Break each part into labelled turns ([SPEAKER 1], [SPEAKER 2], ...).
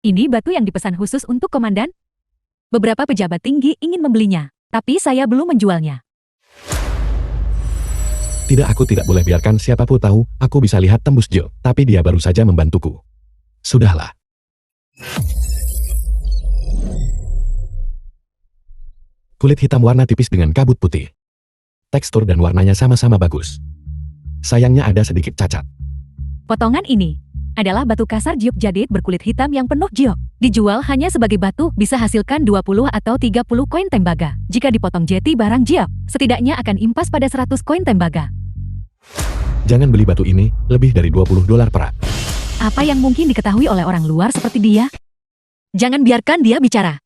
[SPEAKER 1] Ini batu yang dipesan khusus untuk komandan. Beberapa pejabat tinggi ingin membelinya, tapi saya belum menjualnya.
[SPEAKER 2] Tidak, aku tidak boleh biarkan siapapun tahu. Aku bisa lihat tembus Jo, tapi dia baru saja membantuku. Sudahlah. Kulit hitam warna tipis dengan kabut putih. Tekstur dan warnanya sama-sama bagus. Sayangnya ada sedikit cacat.
[SPEAKER 1] Potongan ini adalah batu kasar giok jadid berkulit hitam yang penuh giok. Dijual hanya sebagai batu bisa hasilkan 20 atau 30 koin tembaga. Jika dipotong jeti barang giok, setidaknya akan impas pada 100 koin tembaga.
[SPEAKER 2] Jangan beli batu ini, lebih dari $20 perak.
[SPEAKER 1] Apa yang mungkin diketahui oleh orang luar seperti dia? Jangan biarkan dia bicara.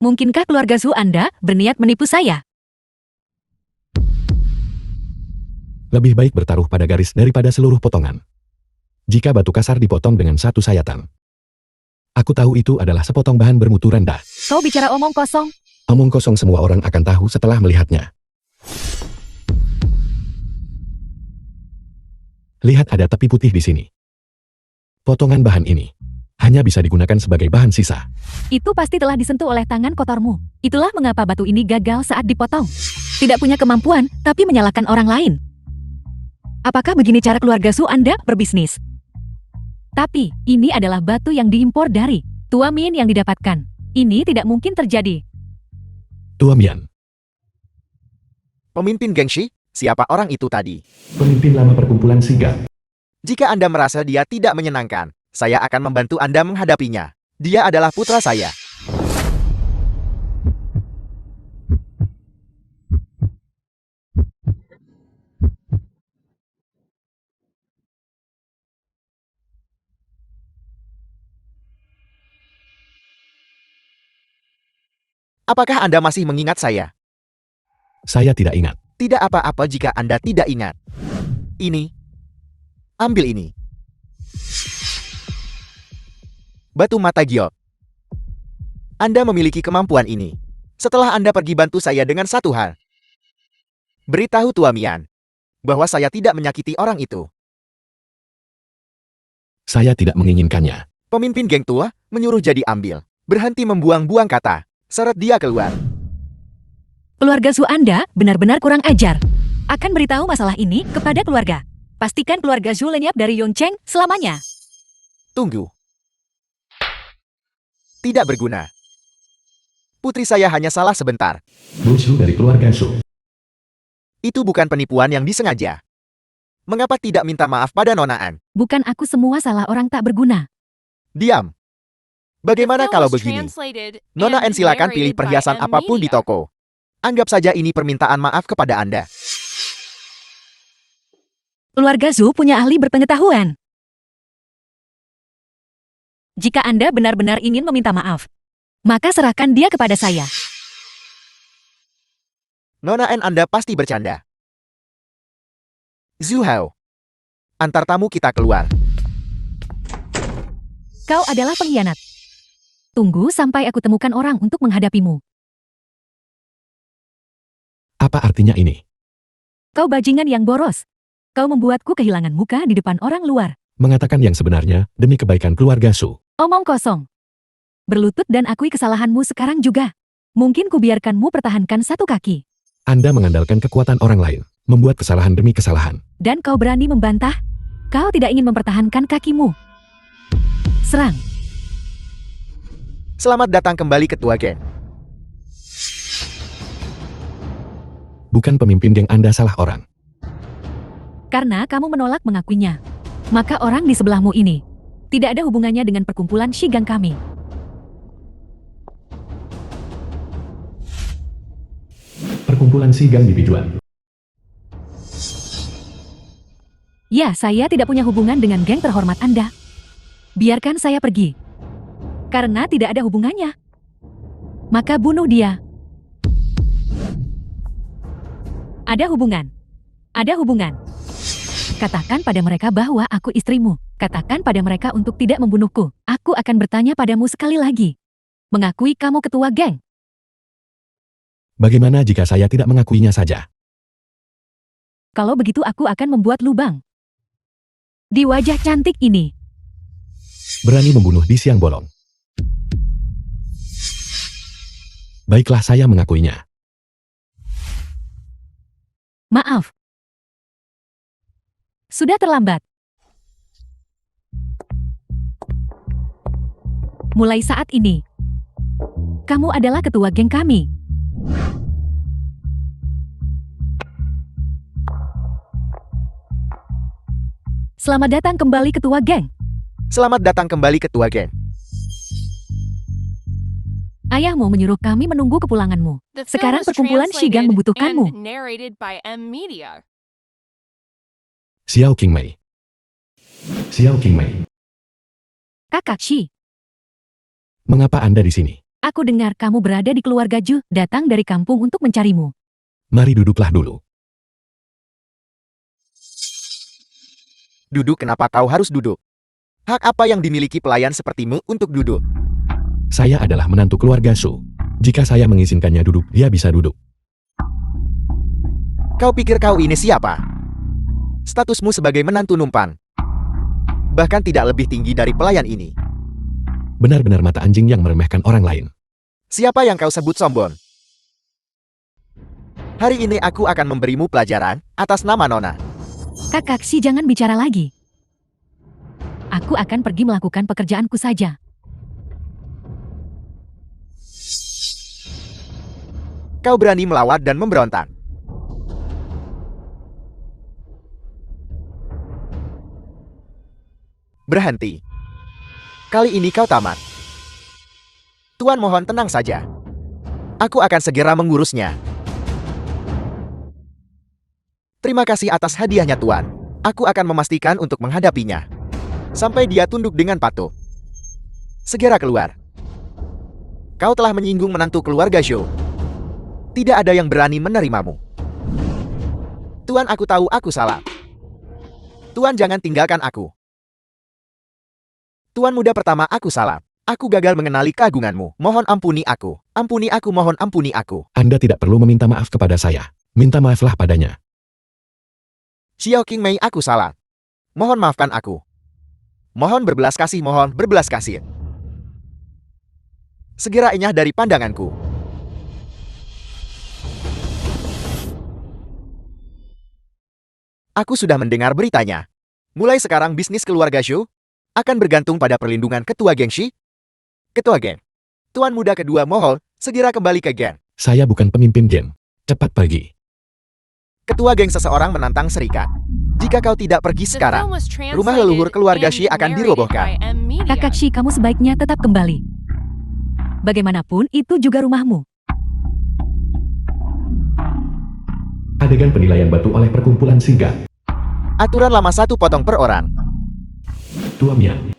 [SPEAKER 1] Mungkinkah keluarga Zhu Anda berniat menipu saya?
[SPEAKER 2] Lebih baik bertaruh pada garis daripada seluruh potongan. Jika batu kasar dipotong dengan satu sayatan. Aku tahu itu adalah sepotong bahan bermutu rendah.
[SPEAKER 1] Kau bicara omong kosong.
[SPEAKER 2] Omong kosong semua orang akan tahu setelah melihatnya. Lihat, ada tepi putih di sini. Potongan bahan ini hanya bisa digunakan sebagai bahan sisa.
[SPEAKER 1] Itu pasti telah disentuh oleh tangan kotormu. Itulah mengapa batu ini gagal saat dipotong. Tidak punya kemampuan, tapi menyalahkan orang lain. Apakah begini cara keluarga Zhu Anda berbisnis? Tapi, ini adalah batu yang diimpor dari Tua Min yang didapatkan. Ini tidak mungkin terjadi.
[SPEAKER 2] Tua Mian.
[SPEAKER 3] Pemimpin geng Shi, siapa orang itu tadi?
[SPEAKER 2] Pemimpin lama perkumpulan Sigang.
[SPEAKER 3] Jika Anda merasa dia tidak menyenangkan, saya akan membantu Anda menghadapinya. Dia adalah putra saya. Apakah Anda masih mengingat saya?
[SPEAKER 2] Saya tidak ingat.
[SPEAKER 3] Tidak apa-apa jika Anda tidak ingat. Ini. Ambil ini. Batu mata giok. Anda memiliki kemampuan ini. Setelah Anda pergi bantu saya dengan satu hal. Beritahu Tua Mian bahwa saya tidak menyakiti orang itu.
[SPEAKER 2] Saya tidak menginginkannya.
[SPEAKER 3] Pemimpin geng tua menyuruh jadi ambil. Berhenti membuang-buang kata. Seret dia keluar.
[SPEAKER 1] Keluarga Zhu Anda benar-benar kurang ajar. Akan beritahu masalah ini kepada keluarga. Pastikan keluarga Zhu lenyap dari Yongcheng selamanya.
[SPEAKER 3] Tunggu. Tidak berguna. Putri saya hanya salah sebentar.
[SPEAKER 2] Musuh dari keluarga Zhu.
[SPEAKER 3] Itu bukan penipuan yang disengaja. Mengapa tidak minta maaf pada Nona An?
[SPEAKER 1] Bukan aku semua salah orang tak berguna.
[SPEAKER 3] Diam. Bagaimana kalau begini? Nona N silakan pilih perhiasan apapun di toko. Anggap saja ini permintaan maaf kepada Anda.
[SPEAKER 1] Keluarga Zhu punya ahli berpengetahuan. Jika Anda benar-benar ingin meminta maaf, maka serahkan dia kepada saya.
[SPEAKER 3] Nona N Anda pasti bercanda. Zhu Hao. Antar tamu kita keluar.
[SPEAKER 1] Kau adalah pengkhianat. Tunggu sampai aku temukan orang untuk menghadapimu.
[SPEAKER 2] Apa artinya ini?
[SPEAKER 1] Kau bajingan yang boros. Kau membuatku kehilangan muka di depan orang luar.
[SPEAKER 2] Mengatakan yang sebenarnya demi kebaikan keluarga Zhu.
[SPEAKER 1] Omong kosong. Berlutut dan akui kesalahanmu sekarang juga. Mungkin kubiarkanmu pertahankan satu kaki.
[SPEAKER 2] Anda mengandalkan kekuatan orang lain, membuat kesalahan demi kesalahan.
[SPEAKER 1] Dan kau berani membantah? Kau tidak ingin mempertahankan kakimu. Serang.
[SPEAKER 3] Selamat datang kembali ketua geng.
[SPEAKER 2] Bukan pemimpin geng Anda salah orang.
[SPEAKER 1] Karena kamu menolak mengakuinya. Maka orang di sebelahmu ini tidak ada hubungannya dengan perkumpulan Shigang kami.
[SPEAKER 2] Perkumpulan Sigang di Bijuan.
[SPEAKER 1] Ya, saya tidak punya hubungan dengan geng terhormat Anda. Biarkan saya pergi. Karena tidak ada hubungannya. Maka bunuh dia. Ada hubungan. Ada hubungan. Katakan pada mereka bahwa aku istrimu. Katakan pada mereka untuk tidak membunuhku. Aku akan bertanya padamu sekali lagi. Mengakui kamu ketua geng.
[SPEAKER 2] Bagaimana jika saya tidak mengakuinya saja?
[SPEAKER 1] Kalau begitu aku akan membuat lubang di wajah cantik ini.
[SPEAKER 2] Berani membunuh di siang bolong. Baiklah, saya mengakuinya.
[SPEAKER 1] Maaf. Sudah terlambat. Mulai saat ini, kamu adalah ketua geng kami. Selamat datang kembali ketua geng.
[SPEAKER 3] Selamat datang kembali ketua geng.
[SPEAKER 1] Ayahmu menyuruh kami menunggu kepulanganmu.
[SPEAKER 4] The film
[SPEAKER 1] Sekarang
[SPEAKER 4] was
[SPEAKER 1] perkumpulan Shigang
[SPEAKER 4] translated
[SPEAKER 1] membutuhkanmu.
[SPEAKER 4] and narrated by M Media.
[SPEAKER 2] Xiao Qingmei. Xiao Qingmei,
[SPEAKER 1] Kakak Shi,
[SPEAKER 2] mengapa Anda di sini?
[SPEAKER 1] aku dengar kamu berada di keluarga Ju, datang dari kampung untuk mencarimu.
[SPEAKER 2] Mari duduklah dulu.
[SPEAKER 3] Duduk, kenapa kau harus duduk? Hak apa yang dimiliki pelayan sepertimu untuk duduk?
[SPEAKER 2] Saya adalah menantu keluarga Su. Jika saya mengizinkannya duduk, dia bisa duduk.
[SPEAKER 3] Kau pikir kau ini siapa? Statusmu sebagai menantu numpan. Bahkan tidak lebih tinggi dari pelayan ini.
[SPEAKER 2] Benar-benar mata anjing yang meremehkan orang lain.
[SPEAKER 3] Siapa yang kau sebut sombong? Hari ini aku akan memberimu pelajaran atas nama Nona.
[SPEAKER 1] Kakak Shi, jangan bicara lagi. Aku akan pergi melakukan pekerjaanku saja.
[SPEAKER 3] Kau berani melawat dan memberontak. Berhenti. Kali ini kau tamat. Tuan, mohon tenang saja. Aku akan segera mengurusnya. Terima kasih atas hadiahnya, Tuan. Aku akan memastikan untuk menghadapinya. Sampai dia tunduk dengan patuh. Segera keluar. Kau telah menyinggung menantu keluarga Zhou. Tidak ada yang berani menerimamu. Tuan, aku tahu aku salah. Tuan, jangan tinggalkan aku. Tuan muda pertama, aku salah. Aku gagal mengenali keagunganmu. Mohon ampuni aku. Ampuni aku, mohon ampuni aku.
[SPEAKER 2] Anda tidak perlu meminta maaf kepada saya. Minta maaflah padanya.
[SPEAKER 3] Xiao Qingmei, aku salah. Mohon maafkan aku. Mohon berbelas kasih, mohon berbelas kasih. Segera enyah dari pandanganku. Aku sudah mendengar beritanya. Mulai sekarang bisnis keluarga Zhou akan bergantung pada perlindungan ketua geng Shi. Ketua geng. Tuan muda kedua, mohon segera kembali ke geng.
[SPEAKER 2] Saya bukan pemimpin geng. Cepat pergi.
[SPEAKER 3] Ketua geng seseorang menantang serikat. Jika kau tidak pergi
[SPEAKER 4] The
[SPEAKER 3] sekarang,
[SPEAKER 4] film was
[SPEAKER 3] rumah leluhur
[SPEAKER 4] translated
[SPEAKER 3] keluarga
[SPEAKER 4] and
[SPEAKER 3] Shi akan
[SPEAKER 4] narrated
[SPEAKER 3] dirobohkan.
[SPEAKER 4] by M Media.
[SPEAKER 1] Kakak Shi, kamu sebaiknya tetap kembali. Bagaimanapun, itu juga rumahmu.
[SPEAKER 2] Adegan penilaian batu oleh perkumpulan singgah.
[SPEAKER 3] Aturan lama 1 potong per orang.
[SPEAKER 2] Tua Mian.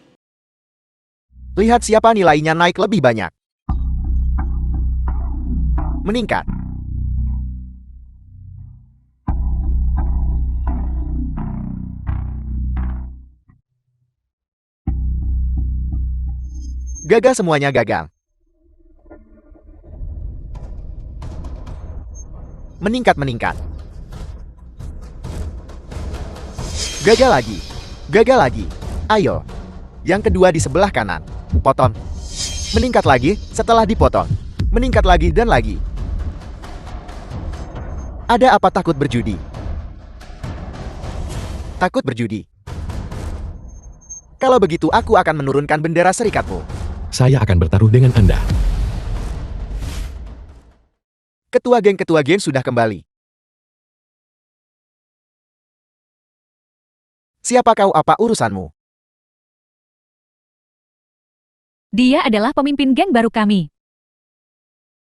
[SPEAKER 3] Lihat siapa nilainya naik lebih banyak. Meningkat. Gagal, semuanya gagal. Meningkat. Gagal lagi. Gagal lagi. Ayo. Yang kedua di sebelah kanan. Potong. Meningkat lagi setelah dipotong. Meningkat lagi dan lagi. Ada apa takut berjudi? Takut berjudi. Kalau begitu aku akan menurunkan bendera serikatmu.
[SPEAKER 2] Saya akan bertaruh dengan Anda.
[SPEAKER 3] Ketua geng sudah kembali. Siapa kau, apa urusanmu?
[SPEAKER 1] Dia adalah pemimpin geng baru kami.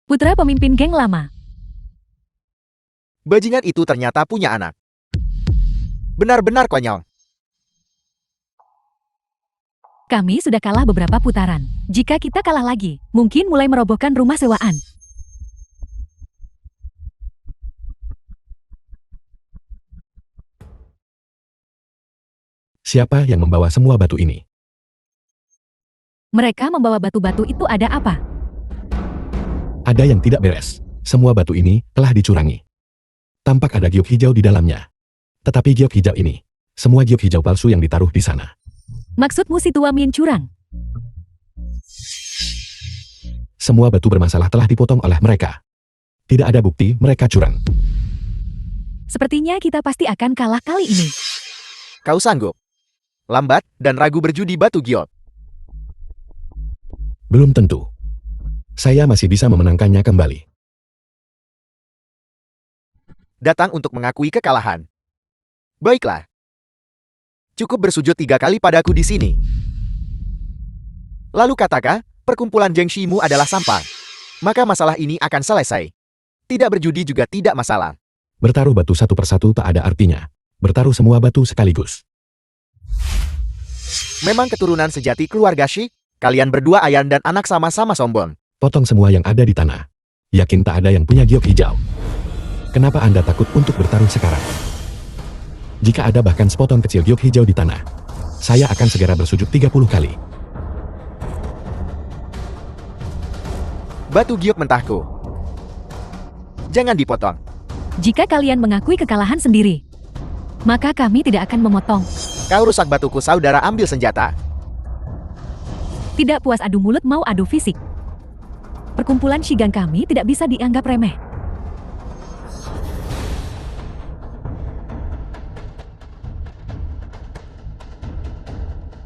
[SPEAKER 1] Putra pemimpin geng lama.
[SPEAKER 3] Bajingan itu ternyata punya anak. Benar-benar konyol.
[SPEAKER 1] Kami sudah kalah beberapa putaran. Jika kita kalah lagi, mungkin mulai merobohkan rumah sewaan.
[SPEAKER 2] Siapa yang membawa semua batu ini?
[SPEAKER 1] Mereka membawa batu-batu itu, ada apa?
[SPEAKER 2] Ada yang tidak beres. Semua batu ini telah dicurangi. Tampak ada giok hijau di dalamnya. Tetapi giok hijau ini, semua giok hijau palsu yang ditaruh di sana. Semua batu bermasalah telah dipotong oleh mereka. Tidak ada bukti mereka curang.
[SPEAKER 1] Sepertinya kita pasti akan kalah kali ini.
[SPEAKER 3] Kau sanggup? Lambat dan ragu berjudi batu giok.
[SPEAKER 2] Belum tentu. Saya masih bisa memenangkannya kembali.
[SPEAKER 3] Datang untuk mengakui kekalahan. Baiklah. Cukup bersujud 3 kali padaku di sini. Lalu katakan, perkumpulan Jengshimu adalah sampah. Maka masalah ini akan selesai. Tidak berjudi juga tidak masalah.
[SPEAKER 2] Bertaruh batu satu persatu tak ada artinya. Bertaruh semua batu sekaligus.
[SPEAKER 3] Memang keturunan sejati keluarga Shi, kalian berdua ayah dan anak sama-sama sombong.
[SPEAKER 2] Potong semua yang ada di tanah. Yakin tak ada yang punya giok hijau. Kenapa Anda takut untuk bertarung sekarang? Jika ada bahkan sepotong kecil giok hijau di tanah, saya akan segera bersujud 30 kali.
[SPEAKER 3] Batu giok mentahku. Jangan dipotong.
[SPEAKER 1] Jika kalian mengakui kekalahan sendiri, maka kami tidak akan memotong.
[SPEAKER 3] Kau rusak batuku, saudara, ambil senjata.
[SPEAKER 1] Tidak puas adu mulut mau adu fisik. Perkumpulan Shigan kami tidak bisa dianggap remeh.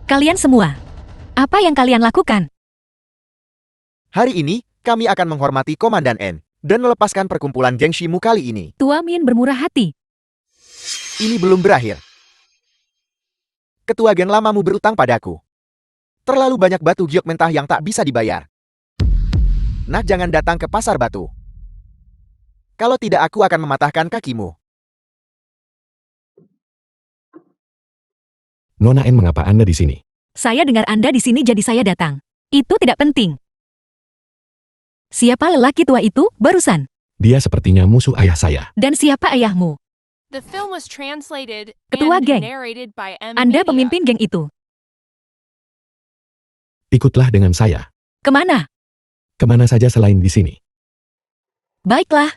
[SPEAKER 1] Kalian semua, apa yang kalian lakukan?
[SPEAKER 3] Hari ini, kami akan menghormati Komandan N dan melepaskan perkumpulan Jengshimu kali ini.
[SPEAKER 1] Tua Min bermurah hati.
[SPEAKER 3] Ini belum berakhir. Ketua geng lamamu berutang padaku. Terlalu banyak batu giok mentah yang tak bisa dibayar. Nah, jangan datang ke pasar batu. Kalau tidak, aku akan mematahkan kakimu.
[SPEAKER 2] Nona N, mengapa Anda di sini?
[SPEAKER 1] Saya dengar Anda di sini jadi saya datang. Itu tidak penting. Siapa lelaki tua itu barusan?
[SPEAKER 2] Dia sepertinya musuh ayah saya.
[SPEAKER 1] Dan siapa ayahmu?
[SPEAKER 4] The film was translated
[SPEAKER 1] Ketua
[SPEAKER 4] and
[SPEAKER 1] geng.
[SPEAKER 4] narrated by M
[SPEAKER 1] Anda
[SPEAKER 4] Media.
[SPEAKER 1] pemimpin geng itu.
[SPEAKER 2] Ikutlah dengan saya.
[SPEAKER 1] Kemana?
[SPEAKER 2] Kemana saja selain di sini.
[SPEAKER 1] Baiklah.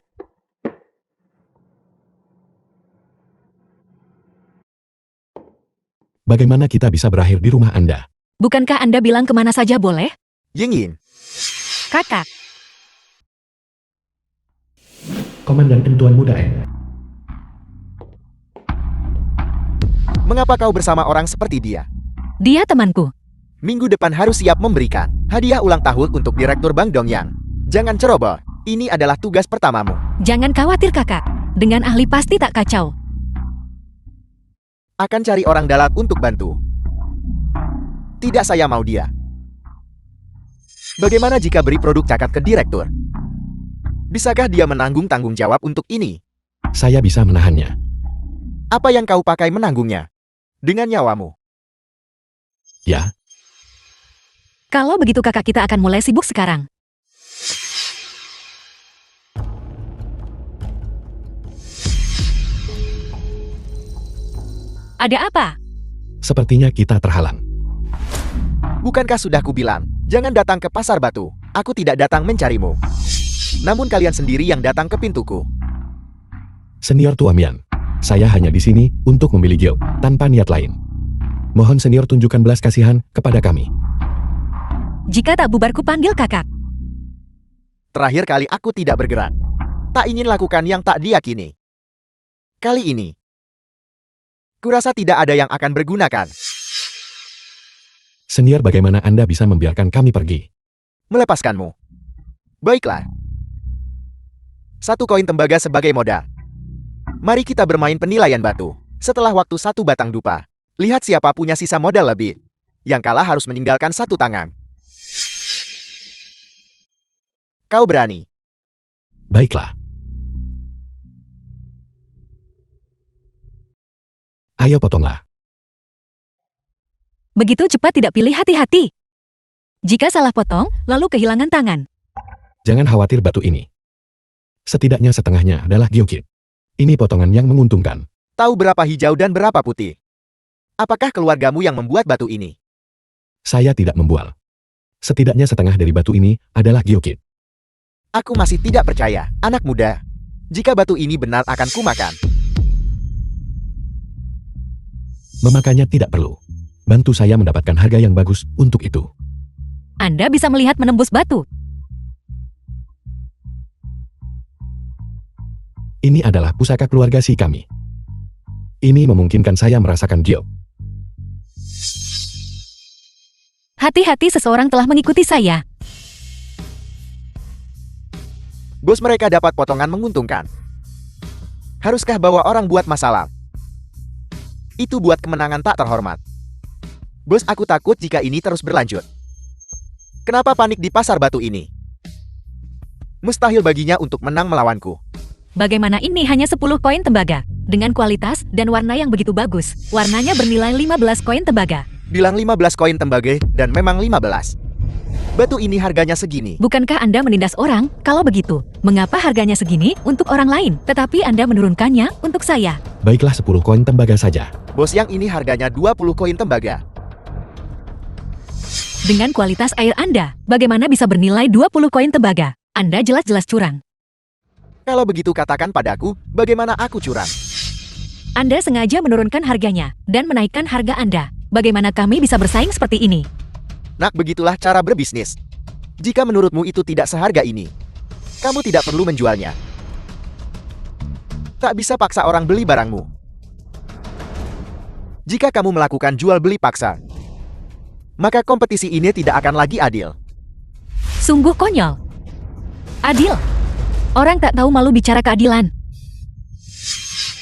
[SPEAKER 2] Bagaimana kita bisa berakhir di rumah Anda?
[SPEAKER 1] Bukankah Anda bilang kemana saja boleh?
[SPEAKER 3] Yingyin,
[SPEAKER 1] Kakak,
[SPEAKER 2] Komandan N, Tuan Muda N.
[SPEAKER 3] mengapa kau bersama orang seperti dia?
[SPEAKER 1] dia temanku.
[SPEAKER 3] Minggu depan harus siap memberikan hadiah ulang tahun untuk Direktur Bank Dongyang. Jangan ceroboh, ini adalah tugas pertamamu.
[SPEAKER 1] Jangan khawatir kakak. Dengan ahli pasti tak kacau.
[SPEAKER 3] Akan cari orang dalam untuk bantu. Tidak, saya mau dia. Bagaimana jika beri produk cakat ke direktur? Bisakah dia menanggung tanggung jawab untuk ini?
[SPEAKER 2] Saya bisa menahannya.
[SPEAKER 3] Apa yang kau pakai menanggungnya? Dengan nyawamu.
[SPEAKER 2] Ya,
[SPEAKER 1] Kalau begitu kakak kita akan mulai sibuk sekarang. Ada apa?
[SPEAKER 2] sepertinya kita terhalang.
[SPEAKER 3] Bukankah sudah kubilang, jangan datang ke pasar batu. Aku tidak datang mencarimu. Namun kalian sendiri yang datang ke pintuku.
[SPEAKER 2] Senior Tuamian, saya hanya di sini untuk memilih giok, tanpa niat lain. Mohon senior tunjukkan belas kasihan kepada kami.
[SPEAKER 1] Jika tak bubar ku panggil kakak.
[SPEAKER 3] Terakhir kali aku tidak bergerak. Tak ingin lakukan yang tak diyakini. Kali ini, kurasa tidak ada yang akan bergunakan.
[SPEAKER 2] Senior, bagaimana Anda bisa membiarkan kami pergi?
[SPEAKER 3] Melepaskanmu. Baiklah. 1 koin tembaga sebagai modal. Mari kita bermain penilaian batu. Setelah waktu 1 batang dupa, lihat siapa punya sisa modal lebih. Yang kalah harus meninggalkan 1 tangan. Kau berani.
[SPEAKER 2] Baiklah. Ayo potonglah.
[SPEAKER 1] Begitu cepat tidak pilih hati-hati. Jika salah potong, lalu kehilangan tangan.
[SPEAKER 2] Jangan khawatir batu ini. Setidaknya setengahnya adalah giokit. Ini potongan yang menguntungkan.
[SPEAKER 3] Tahu berapa hijau dan berapa putih? Apakah keluargamu yang membuat batu ini?
[SPEAKER 2] Saya tidak membual. Setidaknya setengah dari batu ini adalah giokit.
[SPEAKER 3] Aku masih tidak percaya, anak muda. Jika batu ini benar akan kumakan.
[SPEAKER 2] Memakannya tidak perlu. Bantu saya mendapatkan harga yang bagus untuk itu.
[SPEAKER 1] Anda bisa melihat menembus batu.
[SPEAKER 2] Ini adalah pusaka keluarga si kami. Ini memungkinkan saya merasakan giok.
[SPEAKER 1] Hati-hati, seseorang telah mengikuti saya.
[SPEAKER 3] Bos mereka dapat potongan menguntungkan. Haruskah bawa orang buat masalah? Itu buat kemenangan tak terhormat. Bos, aku takut jika ini terus berlanjut. Kenapa panik di pasar batu ini? Mustahil baginya untuk menang melawanku.
[SPEAKER 1] Bagaimana ini hanya 10 koin tembaga? Dengan kualitas dan warna yang begitu bagus. Warnanya bernilai 15 koin tembaga.
[SPEAKER 3] Bilang 15 koin tembaga, dan memang 15. Batu ini harganya segini.
[SPEAKER 1] Bukankah Anda menindas orang? Kalau begitu, mengapa harganya segini untuk orang lain, tetapi Anda menurunkannya untuk saya?
[SPEAKER 2] Baiklah 10 koin tembaga saja.
[SPEAKER 3] Bos, yang ini harganya 20 koin tembaga.
[SPEAKER 1] Dengan kualitas air Anda, bagaimana bisa bernilai 20 koin tembaga? Anda jelas-jelas curang.
[SPEAKER 3] Kalau begitu katakan padaku, bagaimana aku curang?
[SPEAKER 1] Anda sengaja menurunkan harganya dan menaikkan harga Anda. Bagaimana kami bisa bersaing seperti ini?
[SPEAKER 3] Nak, begitulah cara berbisnis. Jika menurutmu itu tidak seharga ini, kamu tidak perlu menjualnya. Tak bisa paksa orang beli barangmu. Jika kamu melakukan jual beli paksa, maka kompetisi ini tidak akan lagi adil.
[SPEAKER 1] Sungguh konyol. Adil. Orang tak tahu malu bicara keadilan.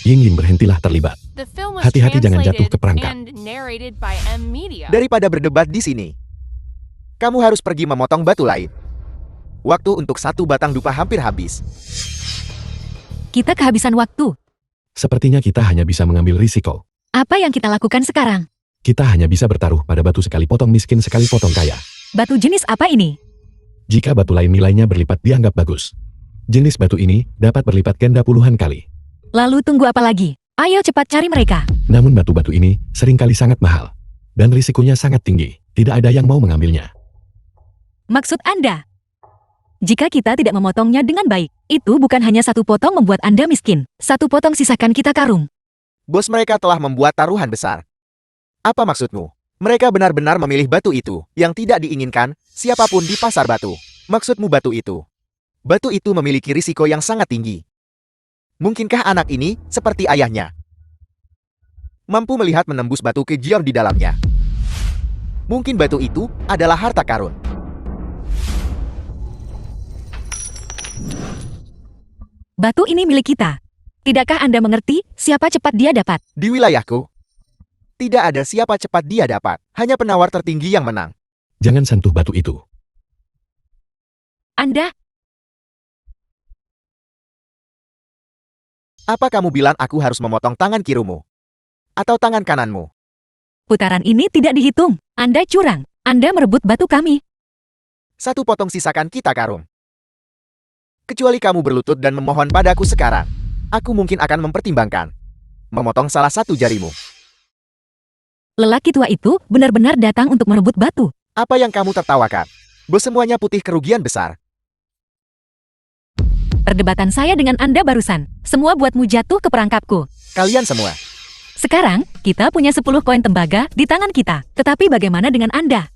[SPEAKER 2] Ying berhentilah terlibat.
[SPEAKER 4] The film was
[SPEAKER 2] Hati-hati jangan jatuh ke
[SPEAKER 4] translated
[SPEAKER 2] perangkap.
[SPEAKER 4] and narrated by M Media.
[SPEAKER 3] Daripada berdebat di sini, kamu harus pergi memotong batu lain. Waktu untuk satu batang dupa hampir habis.
[SPEAKER 1] Kita kehabisan waktu.
[SPEAKER 2] Sepertinya kita hanya bisa mengambil risiko.
[SPEAKER 1] Apa yang kita lakukan sekarang?
[SPEAKER 2] Kita hanya bisa bertaruh pada batu sekali potong miskin sekali potong kaya.
[SPEAKER 1] Batu jenis apa ini?
[SPEAKER 2] Jika batu lain nilainya berlipat dianggap bagus. Jenis batu ini dapat berlipat ganda puluhan kali.
[SPEAKER 1] Lalu tunggu apa lagi? Ayo cepat cari mereka.
[SPEAKER 2] Namun batu-batu ini seringkali sangat mahal. Dan risikonya sangat tinggi. Tidak ada yang mau mengambilnya.
[SPEAKER 1] Maksud Anda? Jika kita tidak memotongnya dengan baik, itu bukan hanya satu potong membuat Anda miskin. Satu potong sisakan kita karung.
[SPEAKER 3] Bos mereka telah membuat taruhan besar. Apa maksudmu? Mereka benar-benar memilih batu itu, yang tidak diinginkan, siapapun di pasar batu. Maksudmu batu itu? Batu itu memiliki risiko yang sangat tinggi. Mungkinkah anak ini, seperti ayahnya, mampu melihat menembus batu ke gior di dalamnya? Mungkin batu itu adalah harta karun.
[SPEAKER 1] Batu ini milik kita. Tidakkah Anda mengerti siapa cepat dia dapat?
[SPEAKER 3] Di wilayahku, tidak ada siapa cepat dia dapat. Hanya penawar tertinggi yang menang.
[SPEAKER 2] Jangan sentuh batu itu.
[SPEAKER 1] Anda,
[SPEAKER 3] Apa kamu bilang aku harus memotong tangan kirimu? Atau tangan kananmu?
[SPEAKER 1] putaran ini tidak dihitung. Anda curang. Anda merebut batu kami.
[SPEAKER 3] Satu potong sisakan kita karung. Kecuali kamu berlutut dan memohon padaku sekarang, aku mungkin akan mempertimbangkan memotong salah satu jarimu.
[SPEAKER 1] Lelaki tua itu benar-benar datang untuk merebut batu.
[SPEAKER 3] Apa yang kamu tertawakan? Bos, semuanya putih kerugian besar.
[SPEAKER 1] Perdebatan saya dengan Anda barusan. Semua buatmu jatuh ke perangkapku.
[SPEAKER 3] Kalian semua.
[SPEAKER 1] Sekarang, kita punya 10 koin tembaga di tangan kita. Tetapi bagaimana dengan Anda?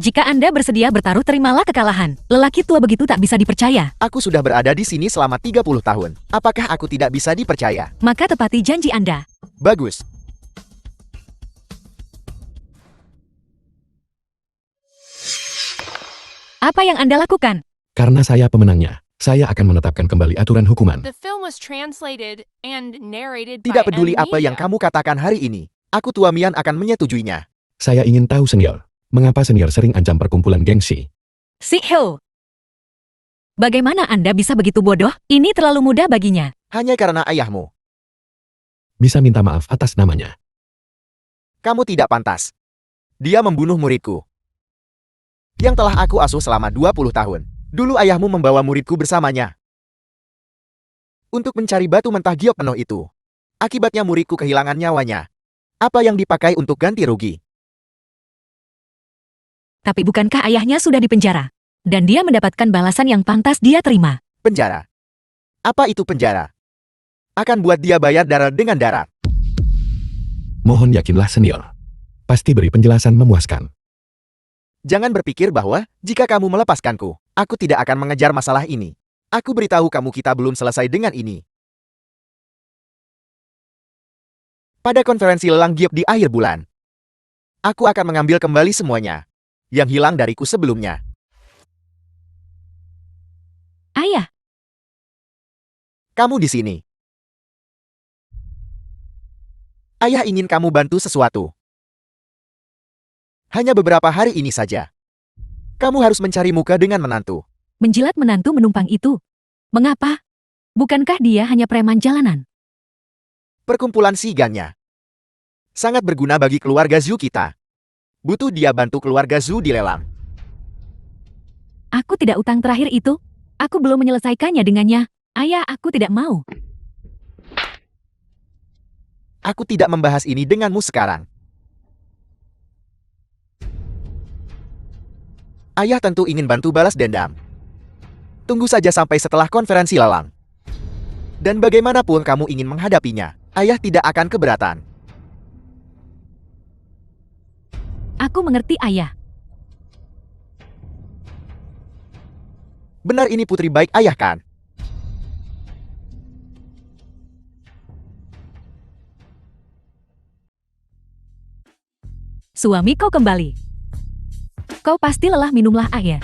[SPEAKER 1] Jika Anda bersedia bertaruh, terimalah kekalahan. Lelaki tua begitu tak bisa dipercaya.
[SPEAKER 3] Aku sudah berada di sini selama 30 tahun. Apakah aku tidak bisa dipercaya?
[SPEAKER 1] Maka tepati janji Anda.
[SPEAKER 3] Bagus.
[SPEAKER 1] Apa yang Anda lakukan?
[SPEAKER 2] Karena saya pemenangnya, saya akan menetapkan kembali aturan hukuman.
[SPEAKER 4] The film was translated and narrated
[SPEAKER 3] Tidak
[SPEAKER 4] by
[SPEAKER 3] peduli
[SPEAKER 4] M
[SPEAKER 3] apa yang
[SPEAKER 4] Media.
[SPEAKER 3] kamu katakan hari ini. Aku Tua Mian akan menyetujuinya.
[SPEAKER 2] Saya ingin tahu senior, mengapa senior sering ancam perkumpulan gengsi?
[SPEAKER 1] Si Ho. Bagaimana Anda bisa begitu bodoh? Ini terlalu mudah baginya.
[SPEAKER 3] Hanya karena ayahmu.
[SPEAKER 2] Bisa minta maaf atas namanya.
[SPEAKER 3] Kamu tidak pantas. Dia membunuh muridku, yang telah aku asuh selama 20 tahun. Dulu ayahmu membawa muridku bersamanya untuk mencari batu mentah giok penuh itu. Akibatnya muridku kehilangan nyawanya. Apa yang dipakai untuk ganti rugi?
[SPEAKER 1] Tapi bukankah ayahnya sudah dipenjara? Dan dia mendapatkan balasan yang pantas dia terima.
[SPEAKER 3] Penjara. Apa itu penjara? Akan buat dia bayar darah dengan darah.
[SPEAKER 2] Mohon yakinlah senior. Pasti beri penjelasan memuaskan.
[SPEAKER 3] Jangan berpikir bahwa jika kamu melepaskanku, aku tidak akan mengejar masalah ini. Aku beritahu kamu kita belum selesai dengan ini. Pada konferensi lelang giok di akhir bulan, aku akan mengambil kembali semuanya yang hilang dariku sebelumnya.
[SPEAKER 1] Ayah,
[SPEAKER 3] Kamu di sini. Ayah ingin kamu bantu sesuatu. Hanya beberapa hari ini saja. Kamu harus mencari muka dengan menantu.
[SPEAKER 1] menjilat menantu menumpang itu. Mengapa? Bukankah dia hanya preman jalanan?
[SPEAKER 3] Perkumpulan si gangnya sangat berguna bagi keluarga Zhu kita. Butuh dia bantu keluarga Zhu dilelang.
[SPEAKER 1] Aku tidak utang terakhir itu. Aku belum menyelesaikannya dengannya. Ayah, aku tidak mau.
[SPEAKER 3] Aku tidak membahas ini denganmu sekarang. Ayah tentu ingin bantu balas dendam. Tunggu saja sampai setelah konferensi lelang. Dan bagaimanapun kamu ingin menghadapinya, ayah tidak akan keberatan.
[SPEAKER 1] Aku mengerti, ayah.
[SPEAKER 3] Benar ini putri baik ayah kan?
[SPEAKER 1] Suami kau kembali. Kau pasti lelah, minumlah air.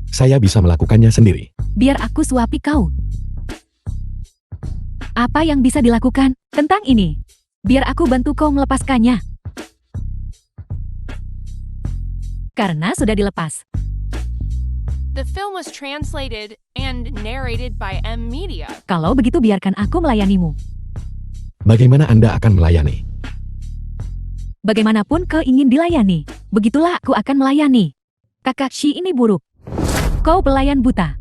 [SPEAKER 2] Saya bisa melakukannya sendiri.
[SPEAKER 1] Biar aku suapi kau. Apa yang bisa dilakukan tentang ini? Biar aku bantu kau melepaskannya. Karena sudah dilepas.
[SPEAKER 4] The film was translated and narrated by M Media.
[SPEAKER 1] Kalau begitu biarkan aku melayanimu.
[SPEAKER 2] Bagaimana Anda akan melayani?
[SPEAKER 1] Bagaimanapun kau ingin dilayani, begitulah aku akan melayani. Kakak Shi ini buruk. Kau pelayan buta.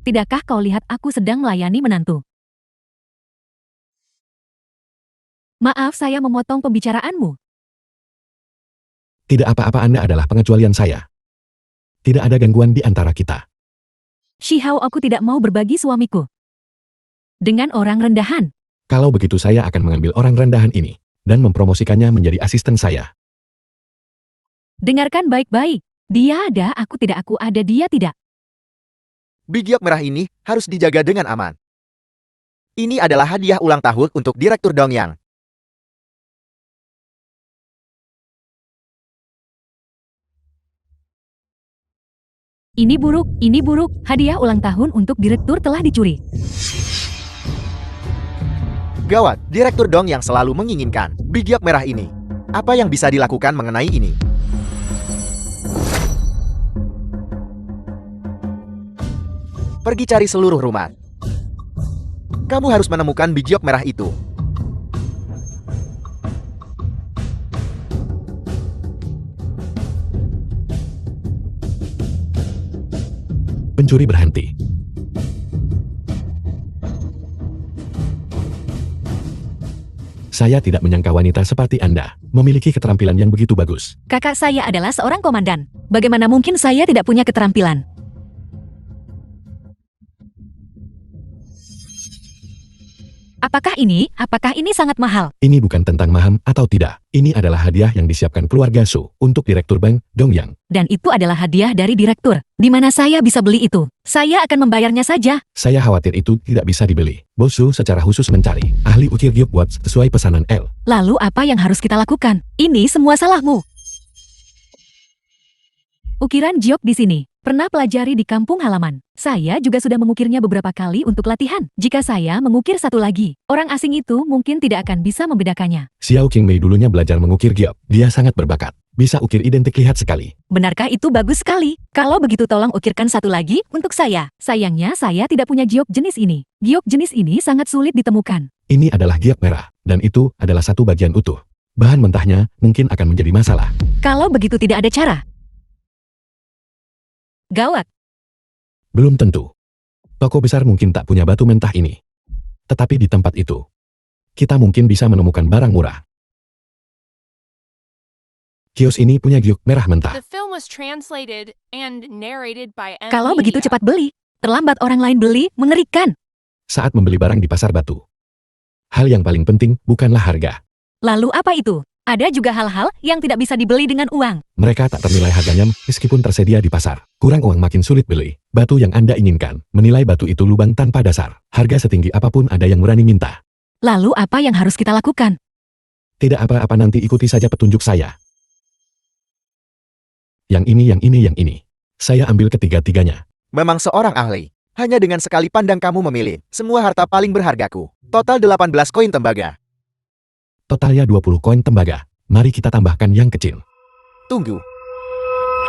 [SPEAKER 1] Tidakkah kau lihat aku sedang melayani menantu? Maaf saya memotong pembicaraanmu.
[SPEAKER 2] Tidak apa-apa, Anda adalah pengecualian saya. Tidak ada gangguan di antara kita.
[SPEAKER 1] Shi Hao, aku tidak mau berbagi suamiku dengan orang rendahan.
[SPEAKER 2] Kalau begitu saya akan mengambil orang rendahan ini dan mempromosikannya menjadi asisten saya.
[SPEAKER 1] Dengarkan baik-baik. Dia ada, aku tidak, aku ada, dia tidak.
[SPEAKER 3] Big Giok merah ini harus dijaga dengan aman. Ini adalah hadiah ulang tahun untuk Direktur Dongyang.
[SPEAKER 1] Ini buruk, hadiah ulang tahun untuk direktur telah dicuri.
[SPEAKER 3] Gawat, Direktur Dongyang selalu menginginkan Big Giok merah ini. Apa yang bisa dilakukan mengenai ini? Pergi cari seluruh rumah. Kamu harus menemukan Big Giok merah itu.
[SPEAKER 2] Pencuri berhenti. Saya tidak menyangka wanita seperti Anda memiliki keterampilan yang begitu bagus.
[SPEAKER 1] Kakak saya adalah seorang komandan. Bagaimana mungkin saya tidak punya keterampilan? Apakah ini sangat mahal?
[SPEAKER 2] Ini bukan tentang mahal atau tidak. Ini adalah hadiah yang disiapkan keluarga Su untuk Direktur Bank Dongyang.
[SPEAKER 1] Dan itu adalah hadiah dari direktur. Di mana saya bisa beli itu? Saya akan membayarnya saja.
[SPEAKER 2] Saya khawatir itu tidak bisa dibeli. Bos Su secara khusus mencari ahli ukir giok buat sesuai pesanan L.
[SPEAKER 1] Lalu apa yang harus kita lakukan? Ini semua salahmu. Ukiran giok di sini. Pernah pelajari di kampung halaman. Saya juga sudah mengukirnya beberapa kali untuk latihan. Jika saya mengukir satu lagi, orang asing itu mungkin tidak akan bisa membedakannya.
[SPEAKER 2] Xiao Qingmei dulunya belajar mengukir giok. Dia sangat berbakat. Bisa ukir identik lihat sekali.
[SPEAKER 1] Benarkah itu? Bagus sekali. Kalau begitu tolong ukirkan satu lagi untuk saya. Sayangnya saya tidak punya giok jenis ini. Giok jenis ini sangat sulit ditemukan.
[SPEAKER 2] Ini adalah giok merah. Dan itu adalah satu bagian utuh. Bahan mentahnya mungkin akan menjadi masalah.
[SPEAKER 1] Kalau begitu tidak ada cara. Gawat.
[SPEAKER 2] Belum tentu. Toko besar mungkin tak punya batu mentah ini. Tetapi di tempat itu, kita mungkin bisa menemukan barang murah. Kios ini punya giok merah mentah.
[SPEAKER 4] The film was translated and narrated by M
[SPEAKER 1] Kalau begitu
[SPEAKER 4] Media.
[SPEAKER 1] cepat beli. Terlambat orang lain beli, mengerikan.
[SPEAKER 2] Saat membeli barang di pasar batu, hal yang paling penting bukanlah harga.
[SPEAKER 1] Lalu apa itu? Ada juga hal-hal yang tidak bisa dibeli dengan uang.
[SPEAKER 2] Mereka tak ternilai harganya meskipun tersedia di pasar. Kurang uang makin sulit beli. Batu yang Anda inginkan, menilai batu itu lubang tanpa dasar. Harga setinggi apapun ada yang berani minta.
[SPEAKER 1] Lalu apa yang harus kita lakukan?
[SPEAKER 2] Tidak apa-apa, nanti ikuti saja petunjuk saya. Yang ini. Saya ambil ketiga-tiganya.
[SPEAKER 3] Memang seorang ahli. Hanya dengan sekali pandang kamu memilih semua harta paling berhargaku. Total 18 koin tembaga.
[SPEAKER 2] Totalnya 20 koin tembaga. Mari kita tambahkan yang kecil.
[SPEAKER 3] Tunggu.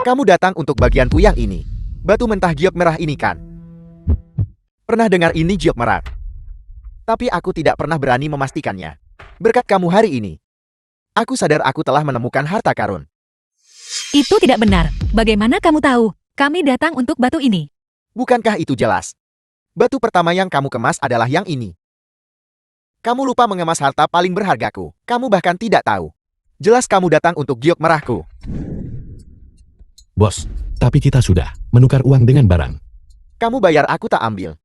[SPEAKER 3] Kamu datang untuk bagianku yang ini. Batu mentah giok merah ini kan? Pernah dengar ini giok merah? Tapi aku tidak pernah berani memastikannya. Berkat kamu hari ini, aku sadar aku telah menemukan harta karun.
[SPEAKER 1] Itu tidak benar. Bagaimana kamu tahu? Kami datang untuk batu ini.
[SPEAKER 3] Bukankah itu jelas? Batu pertama yang kamu kemas adalah yang ini. Kamu lupa mengemas harta paling berhargaku. Kamu bahkan tidak tahu. Jelas kamu datang untuk giok merahku.
[SPEAKER 2] Bos, tapi kita sudah menukar uang dengan barang.
[SPEAKER 3] Kamu bayar, aku tak ambil.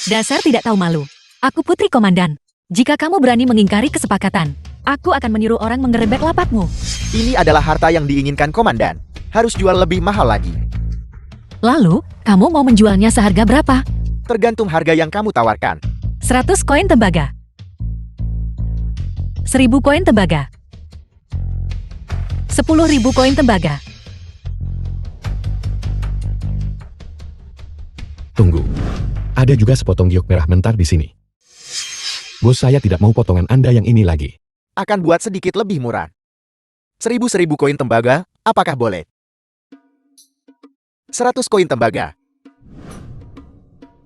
[SPEAKER 1] Dasar tidak tahu malu. Aku putri komandan. Jika kamu berani mengingkari kesepakatan, aku akan menyuruh orang mengerebek lapakmu.
[SPEAKER 3] Ini adalah harta yang diinginkan komandan. Harus jual lebih mahal lagi.
[SPEAKER 1] Lalu, kamu mau menjualnya seharga berapa?
[SPEAKER 3] Tergantung harga yang kamu tawarkan.
[SPEAKER 1] 100 koin tembaga. 1000 koin tembaga. 10.000 koin tembaga.
[SPEAKER 2] Tunggu. Ada juga sepotong giok merah mentar di sini. Bos, saya tidak mau potongan Anda yang ini lagi.
[SPEAKER 3] Akan buat sedikit lebih murah. 1000 koin tembaga, apakah boleh? 100 koin tembaga.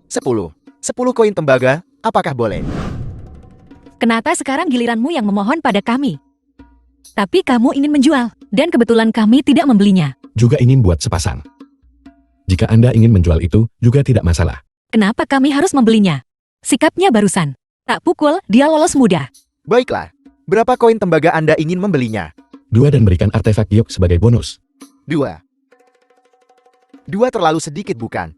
[SPEAKER 3] 10 koin tembaga, apakah boleh?
[SPEAKER 1] Kenapa sekarang giliranmu yang memohon pada kami? Tapi kamu ingin menjual, dan kebetulan kami tidak membelinya.
[SPEAKER 2] Juga ingin buat sepasang. Jika Anda ingin menjual itu, juga tidak masalah.
[SPEAKER 1] Kenapa kami harus membelinya? Sikapnya barusan. Tak pukul, dia lolos mudah.
[SPEAKER 3] Baiklah. Berapa koin tembaga Anda ingin membelinya?
[SPEAKER 2] 2 dan berikan artefak giok sebagai bonus.
[SPEAKER 3] 2 terlalu sedikit bukan?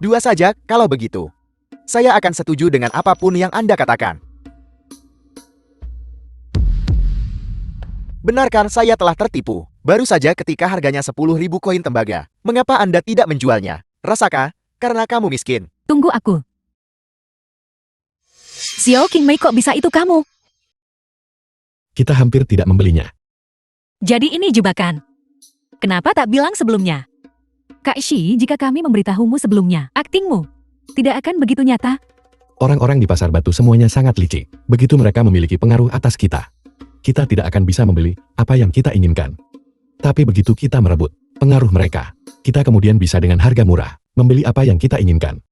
[SPEAKER 3] 2 saja, kalau begitu. Saya akan setuju dengan apapun yang Anda katakan. Benarkan saya telah tertipu. Baru saja ketika harganya 10.000 koin tembaga. Mengapa Anda tidak menjualnya? Rasakah? Karena kamu miskin.
[SPEAKER 1] Tunggu aku. Xiao Qingmei, kok bisa itu kamu?
[SPEAKER 2] Kita hampir tidak membelinya.
[SPEAKER 1] Jadi ini jebakan. Kenapa tak bilang sebelumnya? Kak Shi, jika kami memberitahumu sebelumnya, aktingmu tidak akan begitu nyata.
[SPEAKER 2] Orang-orang di pasar batu semuanya sangat licik. Begitu mereka memiliki pengaruh atas kita. Kita tidak akan bisa membeli apa yang kita inginkan. Tapi begitu kita merebut pengaruh mereka, kita kemudian bisa dengan harga murah membeli apa yang kita inginkan.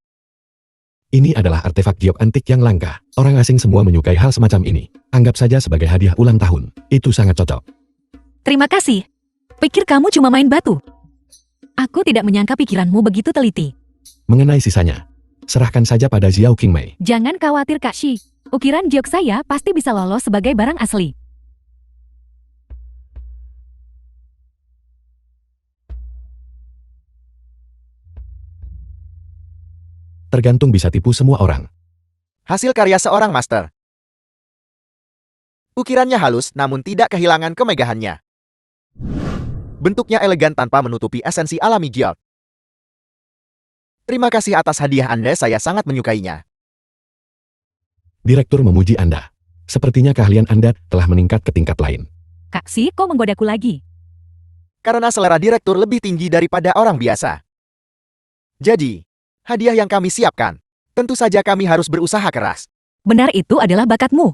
[SPEAKER 2] Ini adalah artefak giok antik yang langka. Orang asing semua menyukai hal semacam ini. Anggap saja sebagai hadiah ulang tahun. Itu sangat cocok.
[SPEAKER 1] Terima kasih. Pikir kamu cuma main batu? Aku tidak menyangka pikiranmu begitu teliti.
[SPEAKER 2] Mengenai sisanya, serahkan saja pada Xiao Qingmei.
[SPEAKER 1] Jangan khawatir Kak Shi. Ukiran giok saya pasti bisa lolos sebagai barang asli.
[SPEAKER 2] Tergantung, bisa tipu semua orang.
[SPEAKER 3] Hasil karya seorang master. Ukirannya halus namun tidak kehilangan kemegahannya. Bentuknya elegan tanpa menutupi esensi alami giok. Terima kasih atas hadiah Anda, saya sangat menyukainya.
[SPEAKER 2] Direktur memuji Anda. Sepertinya keahlian Anda telah meningkat ke tingkat lain.
[SPEAKER 1] Kak Shi, kok menggodaku lagi?
[SPEAKER 3] Karena selera direktur lebih tinggi daripada orang biasa. Jadi, hadiah yang kami siapkan, tentu saja kami harus berusaha keras.
[SPEAKER 1] Benar, itu adalah bakatmu.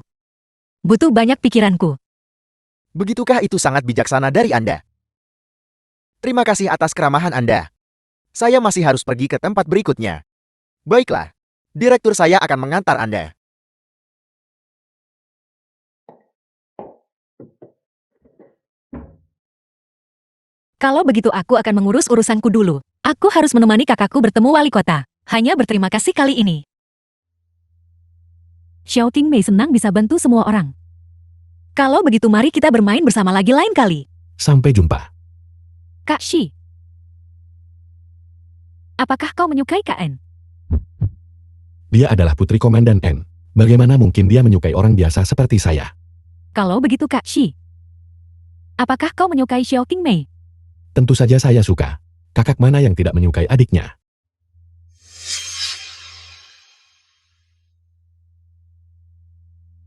[SPEAKER 1] Butuh banyak pikiranku.
[SPEAKER 3] Begitukah? Itu sangat bijaksana dari Anda. Terima kasih atas keramahan Anda. Saya masih harus pergi ke tempat berikutnya. Baiklah, direktur saya akan mengantar Anda.
[SPEAKER 1] Kalau begitu aku akan mengurus urusanku dulu. Aku harus menemani kakakku bertemu wali kota. Hanya berterima kasih kali ini. Xiao Qingmei senang bisa bantu semua orang. Kalau begitu mari kita bermain bersama lagi lain kali.
[SPEAKER 2] Sampai jumpa.
[SPEAKER 1] Kak Shi. Apakah kau menyukai Kak En?
[SPEAKER 2] Dia adalah putri Komandan N. Bagaimana mungkin dia menyukai orang biasa seperti saya?
[SPEAKER 1] Kalau begitu Kak Shi, apakah kau menyukai Xiao Qingmei?
[SPEAKER 2] Tentu saja saya suka. Kakak mana yang tidak menyukai adiknya?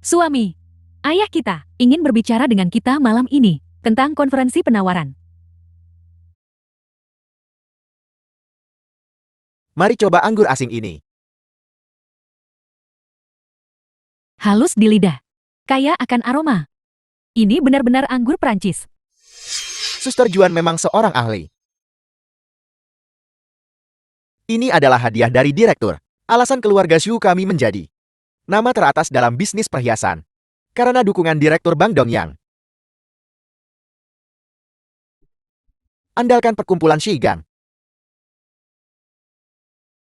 [SPEAKER 1] Suami, ayah kita ingin berbicara dengan kita malam ini tentang konferensi penawaran.
[SPEAKER 3] Mari coba anggur asing ini.
[SPEAKER 1] Halus di lidah, kaya akan aroma. Ini benar-benar anggur Prancis.
[SPEAKER 3] Suster Juan memang seorang ahli. Ini adalah hadiah dari direktur. Alasan keluarga Xu kami menjadi nama teratas dalam bisnis perhiasan. Karena dukungan direktur Bank Dongyang. Andalkan perkumpulan Shigang.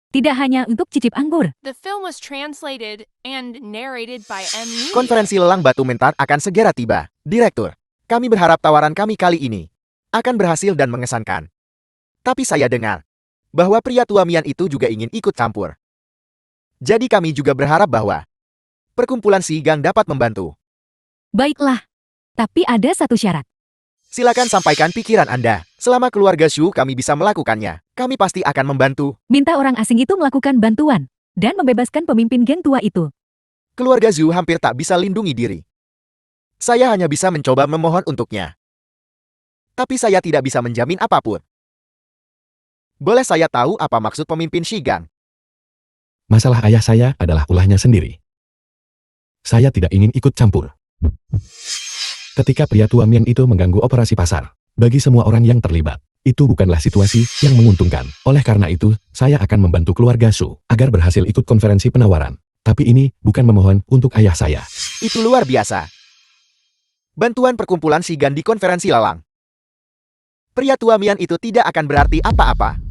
[SPEAKER 1] Tidak hanya untuk cicip anggur.
[SPEAKER 4] The film was translated and narrated by M Media.
[SPEAKER 3] Konferensi lelang batu mentar akan segera tiba. Direktur, kami berharap tawaran kami kali ini akan berhasil dan mengesankan. Tapi saya dengar bahwa pria tua Mian itu juga ingin ikut campur. Jadi kami juga berharap bahwa perkumpulan Shigang dapat membantu.
[SPEAKER 1] Baiklah, tapi ada satu syarat.
[SPEAKER 3] Silakan sampaikan pikiran Anda. Selama keluarga Xu kami bisa melakukannya, kami pasti akan membantu.
[SPEAKER 1] Minta orang asing itu melakukan bantuan dan membebaskan pemimpin geng tua itu.
[SPEAKER 3] Keluarga Xu hampir tak bisa lindungi diri. Saya hanya bisa mencoba memohon untuknya. Tapi saya tidak bisa menjamin apapun. Boleh saya tahu apa maksud pemimpin Shigang?
[SPEAKER 2] Masalah ayah saya adalah ulahnya sendiri. Saya tidak ingin ikut campur. Ketika pria tua Mian itu mengganggu operasi pasar, bagi semua orang yang terlibat, itu bukanlah situasi yang menguntungkan. Oleh karena itu, saya akan membantu keluarga Xu agar berhasil ikut konferensi penawaran. Tapi ini bukan memohon untuk ayah saya.
[SPEAKER 3] Itu luar biasa. Bantuan perkumpulan Shigan di konferensi lelang. Pria tua Mian itu tidak akan berarti apa-apa.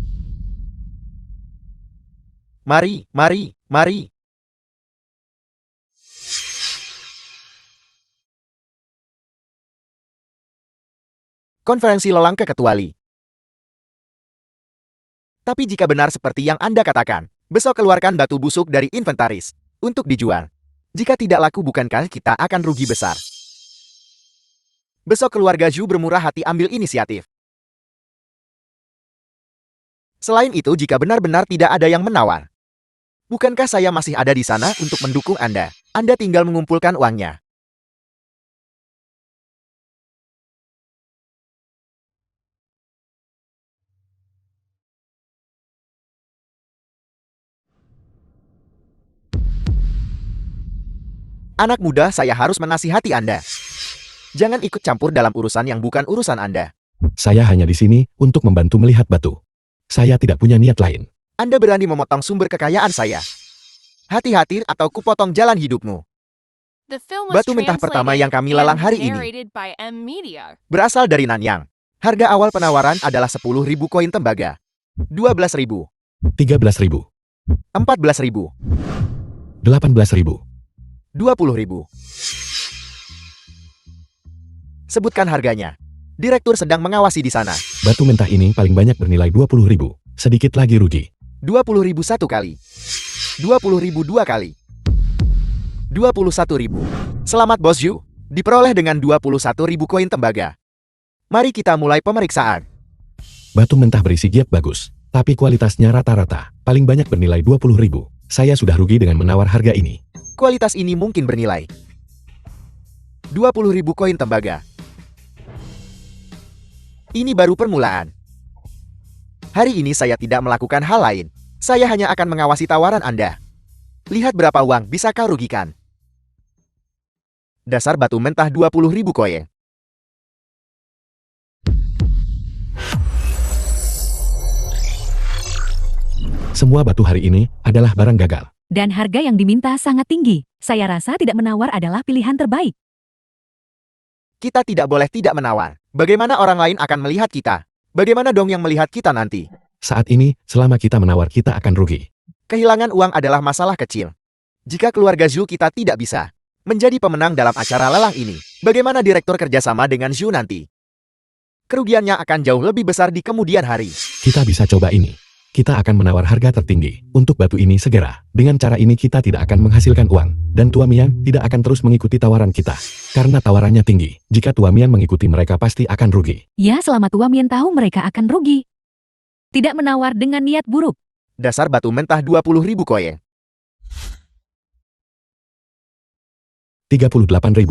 [SPEAKER 3] Mari, mari, mari. Konferensi lelang keketuali. Tapi jika benar seperti yang Anda katakan, besok keluarkan batu busuk dari inventaris untuk dijual. Jika tidak laku bukankah kita akan rugi besar? Besok keluarga Zhu bermurah hati ambil inisiatif. Selain itu jika benar-benar tidak ada yang menawar, bukankah saya masih ada di sana untuk mendukung Anda? Anda tinggal mengumpulkan uangnya. Anak muda, saya harus menasihati Anda. Jangan ikut campur dalam urusan yang bukan urusan Anda.
[SPEAKER 2] Saya hanya di sini untuk membantu melihat batu. Saya tidak punya niat lain.
[SPEAKER 3] Anda berani memotong sumber kekayaan saya. Hati-hati atau kupotong jalan hidupmu.
[SPEAKER 4] The film was
[SPEAKER 3] Batu mentah pertama yang kami lelang hari
[SPEAKER 4] and
[SPEAKER 3] ini
[SPEAKER 4] narrated by M Media.
[SPEAKER 3] berasal dari Nanyang. Harga awal penawaran adalah 10.000 koin tembaga. 12.000,
[SPEAKER 2] 13.000,
[SPEAKER 3] 14.000,
[SPEAKER 2] 18.000.
[SPEAKER 3] 20.000. Sebutkan harganya. Direktur sedang mengawasi di sana.
[SPEAKER 2] Batu mentah ini paling banyak bernilai 20.000. Sedikit lagi rugi.
[SPEAKER 3] 20.000 satu kali. 20.000 dua kali. 21.000. Selamat Bos Yu. Diperoleh dengan 21.000 koin tembaga. Mari kita mulai pemeriksaan.
[SPEAKER 2] Batu mentah berisi giok bagus, tapi kualitasnya rata-rata. Paling banyak bernilai 20.000. Saya sudah rugi dengan menawar harga ini.
[SPEAKER 3] Kualitas ini mungkin bernilai 20.000 koin tembaga. Ini baru permulaan. Hari ini saya tidak melakukan hal lain. Saya hanya akan mengawasi tawaran Anda. Lihat berapa uang bisa kau rugikan. Dasar batu mentah 20.000 koin.
[SPEAKER 2] Semua batu hari ini adalah barang gagal.
[SPEAKER 1] Dan harga yang diminta sangat tinggi. Saya rasa tidak menawar adalah pilihan terbaik.
[SPEAKER 3] Kita tidak boleh tidak menawar. Bagaimana orang lain akan melihat kita? Bagaimana dong yang melihat kita nanti?
[SPEAKER 2] Saat ini, selama kita menawar kita akan rugi.
[SPEAKER 3] Kehilangan uang adalah masalah kecil. Jika keluarga Zhu kita tidak bisa menjadi pemenang dalam acara lelang ini, bagaimana direktur kerjasama dengan Zhu nanti? Kerugiannya akan jauh lebih besar di kemudian hari.
[SPEAKER 2] Kita bisa coba ini. Kita akan menawar harga tertinggi untuk batu ini segera. Dengan cara ini kita tidak akan menghasilkan uang, dan Tua Mian tidak akan terus mengikuti tawaran kita. Karena tawarannya tinggi, jika Tua Mian mengikuti mereka pasti akan rugi.
[SPEAKER 1] Ya, selama Tua Mian tahu mereka akan rugi. Tidak menawar dengan niat buruk.
[SPEAKER 3] Dasar batu mentah 20.000 koin.
[SPEAKER 2] 38.000.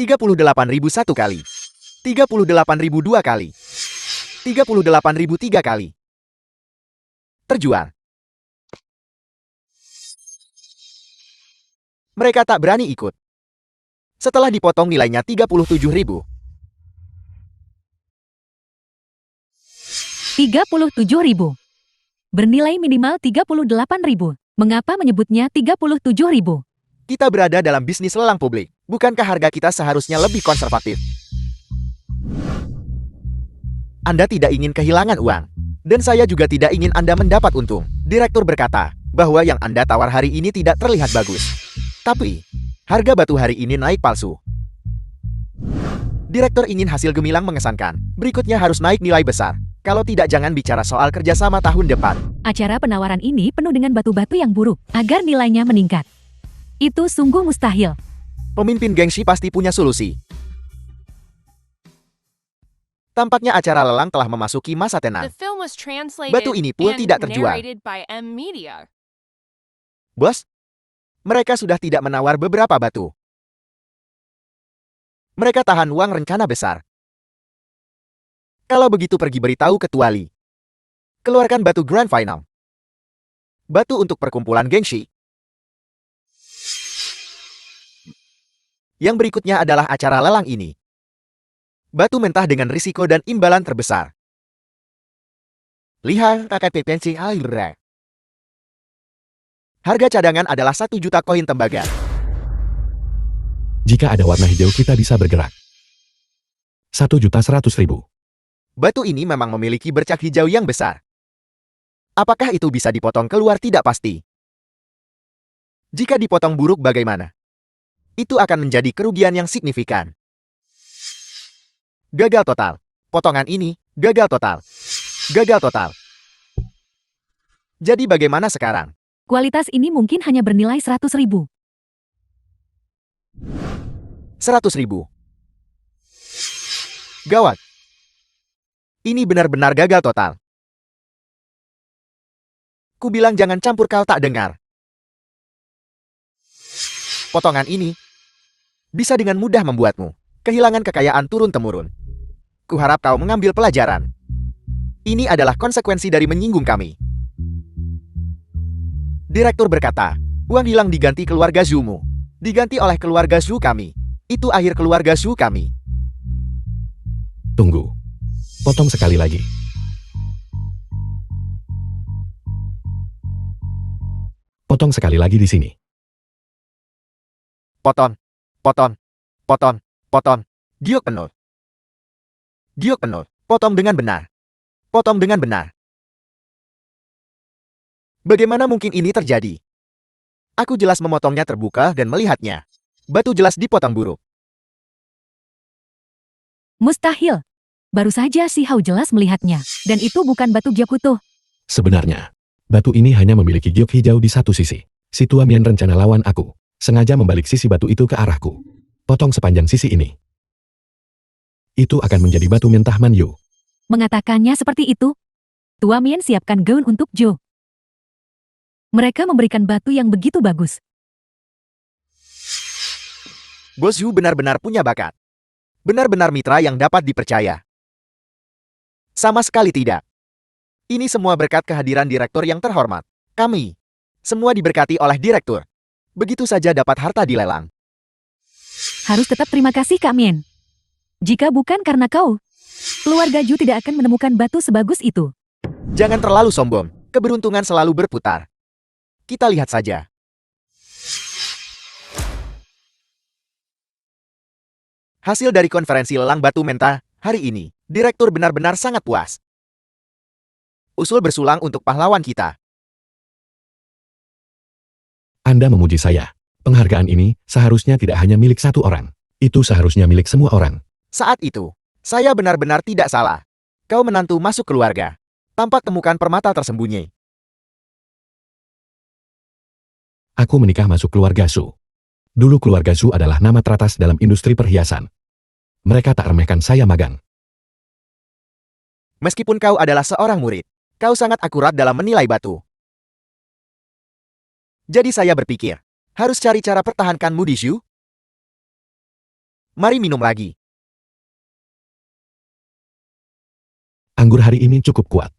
[SPEAKER 3] 38.000 satu kali. 38.000 dua kali. 38.000 tiga kali. Terjual. Mereka tak berani ikut. Setelah dipotong nilainya 37.000.
[SPEAKER 1] 37.000. Bernilai minimal 38.000. Mengapa menyebutnya 37.000?
[SPEAKER 3] Kita berada dalam bisnis lelang publik. Bukankah harga kita seharusnya lebih konservatif? Anda tidak ingin kehilangan uang. Dan saya juga tidak ingin Anda mendapat untung. Direktur berkata bahwa yang Anda tawar hari ini tidak terlihat bagus. Tapi, harga batu hari ini naik palsu. Direktur ingin hasil gemilang mengesankan. Berikutnya harus naik nilai besar. Kalau tidak, jangan bicara soal kerjasama tahun depan.
[SPEAKER 1] Acara penawaran ini penuh dengan batu-batu yang buruk agar nilainya meningkat. Itu sungguh mustahil.
[SPEAKER 3] Pemimpin gengsi pasti punya solusi. Tampaknya acara lelang telah memasuki masa
[SPEAKER 4] The
[SPEAKER 3] tenang.
[SPEAKER 4] film was translated
[SPEAKER 3] Batu ini pun
[SPEAKER 4] and
[SPEAKER 3] tidak terjual.
[SPEAKER 4] narrated by M Media.
[SPEAKER 3] Bos, mereka sudah tidak menawar beberapa batu. Mereka tahan uang rencana besar. Kalau begitu pergi beritahu Ketua Lee. Keluarkan batu Grand Final. Batu untuk perkumpulan gengsi. Yang berikutnya adalah acara lelang ini. Batu mentah dengan risiko dan imbalan terbesar. Lihat KKP pensi air. Harga cadangan adalah 1 juta koin tembaga.
[SPEAKER 2] Jika ada warna hijau kita bisa bergerak. 1.100.000.
[SPEAKER 3] Batu ini memang memiliki bercak hijau yang besar. Apakah itu bisa dipotong keluar tidak pasti. Jika dipotong buruk bagaimana? Itu akan menjadi kerugian yang signifikan. Gagal total. Potongan ini, gagal total. Gagal total. Jadi bagaimana sekarang?
[SPEAKER 1] Kualitas ini mungkin hanya bernilai 100.000.
[SPEAKER 3] 100.000. Gawat. Ini benar-benar gagal total. Ku bilang jangan campur, kau tak dengar. Potongan ini bisa dengan mudah membuatmu kehilangan kekayaan turun-temurun. Kuharap kau mengambil pelajaran. Ini adalah konsekuensi dari menyinggung kami. Direktur berkata, uang hilang diganti keluarga Zhumu. Diganti oleh keluarga Zhu kami. Itu akhir keluarga Zhu kami.
[SPEAKER 2] Tunggu. Potong sekali lagi. Potong sekali lagi di sini.
[SPEAKER 3] Potong, potong, potong, potong. Giok penuh. Giok penuh. Potong dengan benar. Potong dengan benar. Bagaimana mungkin ini terjadi? Aku jelas memotongnya terbuka dan melihatnya. Batu jelas dipotong buruk.
[SPEAKER 1] Mustahil. Baru saja si Hao jelas melihatnya. Dan itu bukan batu Gyokuto.
[SPEAKER 2] Sebenarnya, batu ini hanya memiliki giok hijau di satu sisi. Si Tua Mian rencana lawan aku. Sengaja membalik sisi batu itu ke arahku. Potong sepanjang sisi ini. Itu akan menjadi batu mentah Man Yu.
[SPEAKER 1] Mengatakannya seperti itu. Tua Mian siapkan gaun untuk Jo. Mereka memberikan batu yang begitu bagus.
[SPEAKER 3] Bos Yu benar-benar punya bakat. Benar-benar mitra yang dapat dipercaya. Sama sekali tidak. Ini semua berkat kehadiran direktur yang terhormat. Kami semua diberkati oleh direktur. Begitu saja dapat harta dilelang.
[SPEAKER 1] Harus tetap terima kasih Kak Mien. Jika bukan karena kau, keluarga Ju tidak akan menemukan batu sebagus itu.
[SPEAKER 3] Jangan terlalu sombong. Keberuntungan selalu berputar. Kita lihat saja. Hasil dari konferensi lelang batu mentah hari ini, direktur benar-benar sangat puas. Usul bersulang untuk pahlawan kita.
[SPEAKER 2] Anda memuji saya. Penghargaan ini seharusnya tidak hanya milik satu orang. Itu seharusnya milik semua orang.
[SPEAKER 3] Saat itu, saya benar-benar tidak salah. Kau menantu masuk keluarga. Tampak temukan permata tersembunyi.
[SPEAKER 2] Aku menikah masuk keluarga Su. Dulu keluarga Su adalah nama teratas dalam industri perhiasan. Mereka tak remehkan saya magang.
[SPEAKER 3] Meskipun kau adalah seorang murid, kau sangat akurat dalam menilai batu. Jadi saya berpikir, harus cari cara pertahankanmu di Shu. Mari minum lagi.
[SPEAKER 2] Anggur hari ini cukup kuat.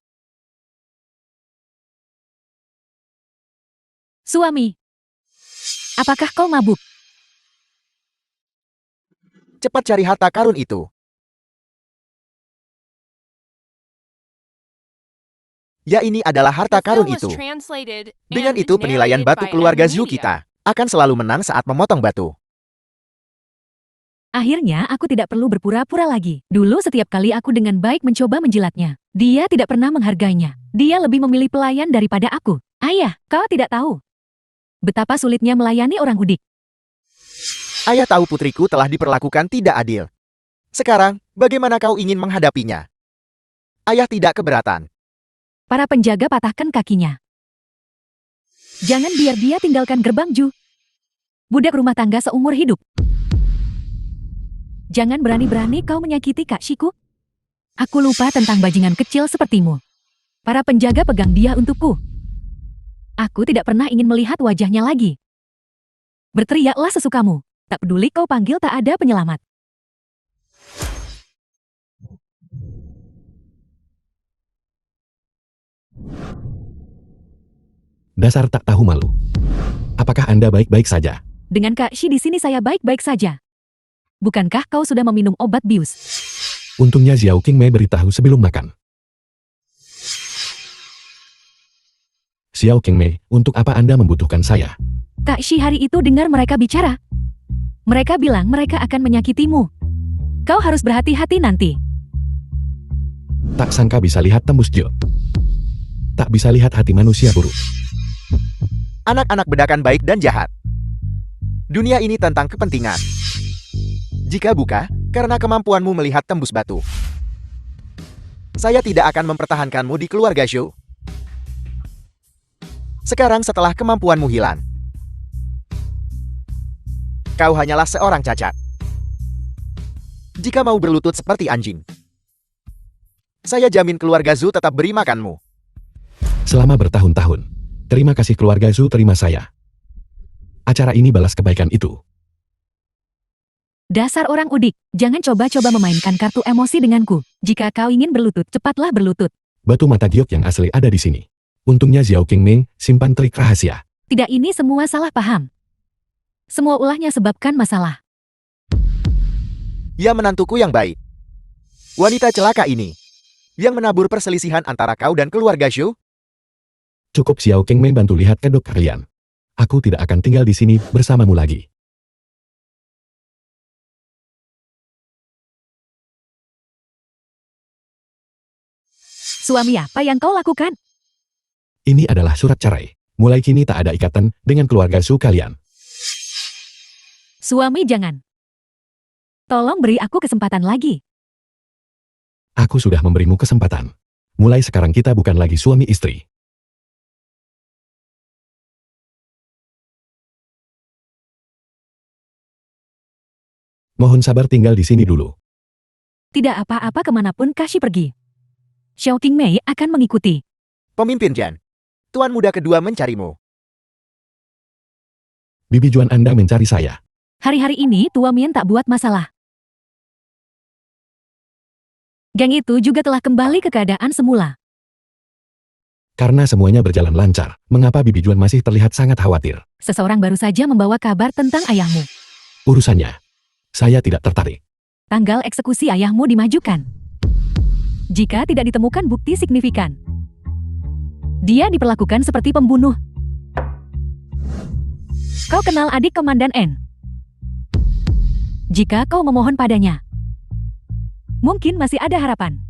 [SPEAKER 1] Suami, apakah kau mabuk?
[SPEAKER 3] Cepat cari harta karun itu. Ya, ini adalah harta
[SPEAKER 4] The
[SPEAKER 3] karun
[SPEAKER 4] film was
[SPEAKER 3] itu.
[SPEAKER 4] translated
[SPEAKER 3] Dengan
[SPEAKER 4] and
[SPEAKER 3] itu penilaian
[SPEAKER 4] narrated
[SPEAKER 3] batu
[SPEAKER 4] by
[SPEAKER 3] keluarga
[SPEAKER 4] M
[SPEAKER 3] Zhu
[SPEAKER 4] Media.
[SPEAKER 3] kita akan selalu menang saat memotong batu.
[SPEAKER 1] Akhirnya aku tidak perlu berpura-pura lagi. Dulu setiap kali aku dengan baik mencoba menjilatnya, dia tidak pernah menghargainya. Dia lebih memilih pelayan daripada aku. Ayah, kau tidak tahu betapa sulitnya melayani orang udik.
[SPEAKER 3] Ayah tahu putriku telah diperlakukan tidak adil. Sekarang, bagaimana kau ingin menghadapinya? Ayah tidak keberatan.
[SPEAKER 1] Para penjaga patahkan kakinya. Jangan biar dia tinggalkan gerbang Ju. Budak rumah tangga seumur hidup. Jangan berani-berani kau menyakiti Kak Shiku. Aku lupa tentang bajingan kecil sepertimu. Para penjaga pegang dia untukku. Aku tidak pernah ingin melihat wajahnya lagi. Berteriaklah sesukamu. Tak peduli kau panggil tak ada penyelamat.
[SPEAKER 2] Dasar tak tahu malu. Apakah Anda baik-baik saja?
[SPEAKER 1] Dengan Kak Shi di sini saya baik-baik saja. Bukankah kau sudah meminum obat bius?
[SPEAKER 2] Untungnya Xiao Qingmei beritahu sebelum makan. Xiao Qingmei, untuk apa Anda membutuhkan saya?
[SPEAKER 1] Kak Shi hari itu dengar mereka bicara. Mereka bilang mereka akan menyakitimu. Kau harus berhati-hati nanti.
[SPEAKER 2] Tak sangka bisa lihat tembus Jo. Tak bisa lihat hati manusia buruk.
[SPEAKER 3] Anak-anak bedakan baik dan jahat. Dunia ini tentang kepentingan. Jika buka, karena kemampuanmu melihat tembus batu. Saya tidak akan mempertahankanmu di keluarga Zhou. Sekarang setelah kemampuanmu hilang, kau hanyalah seorang cacat. Jika mau berlutut seperti anjing, saya jamin keluarga Zhu tetap beri makanmu.
[SPEAKER 2] Selama bertahun-tahun. Terima kasih keluarga Zhu terima saya. Acara ini balas kebaikan itu.
[SPEAKER 1] Dasar orang udik, jangan coba-coba memainkan kartu emosi denganku. Jika kau ingin berlutut, cepatlah berlutut.
[SPEAKER 2] Batu mata giok yang asli ada di sini. Untungnya Xiao Qingmei simpan trik rahasia.
[SPEAKER 1] Tidak, ini semua salah paham. Semua ulahnya sebabkan masalah.
[SPEAKER 3] Ya, menantuku yang baik. Wanita celaka ini, yang menabur perselisihan antara kau dan keluarga Zhu.
[SPEAKER 2] Cukup Xiao Qingmei bantu lihat kedok kalian. Aku tidak akan tinggal di sini bersamamu lagi.
[SPEAKER 1] Suami, apa yang kau lakukan?
[SPEAKER 2] Ini adalah surat cerai. Mulai kini tak ada ikatan dengan keluarga Zhu kalian.
[SPEAKER 1] Suami, jangan. Tolong beri aku kesempatan lagi.
[SPEAKER 2] Aku sudah memberimu kesempatan. Mulai sekarang kita bukan lagi suami istri. Mohon sabar tinggal di sini dulu.
[SPEAKER 1] Tidak apa-apa kemanapun Kashi pergi. Xiao Qingmei akan mengikuti.
[SPEAKER 3] Pemimpin Jan, tuan muda kedua mencarimu.
[SPEAKER 2] Bibi Juan Anda mencari saya.
[SPEAKER 1] Hari-hari ini Tua Mien tak buat masalah. Geng itu juga telah kembali ke keadaan semula.
[SPEAKER 2] Karena semuanya berjalan lancar, mengapa Bibi Juan masih terlihat sangat khawatir?
[SPEAKER 1] Seseorang baru saja membawa kabar tentang ayahmu.
[SPEAKER 2] Urusannya, saya tidak tertarik.
[SPEAKER 1] Tanggal eksekusi ayahmu dimajukan. Jika tidak ditemukan bukti signifikan, dia diperlakukan seperti pembunuh. Kau kenal adik Komandan N. Jika kau memohon padanya, mungkin masih ada harapan.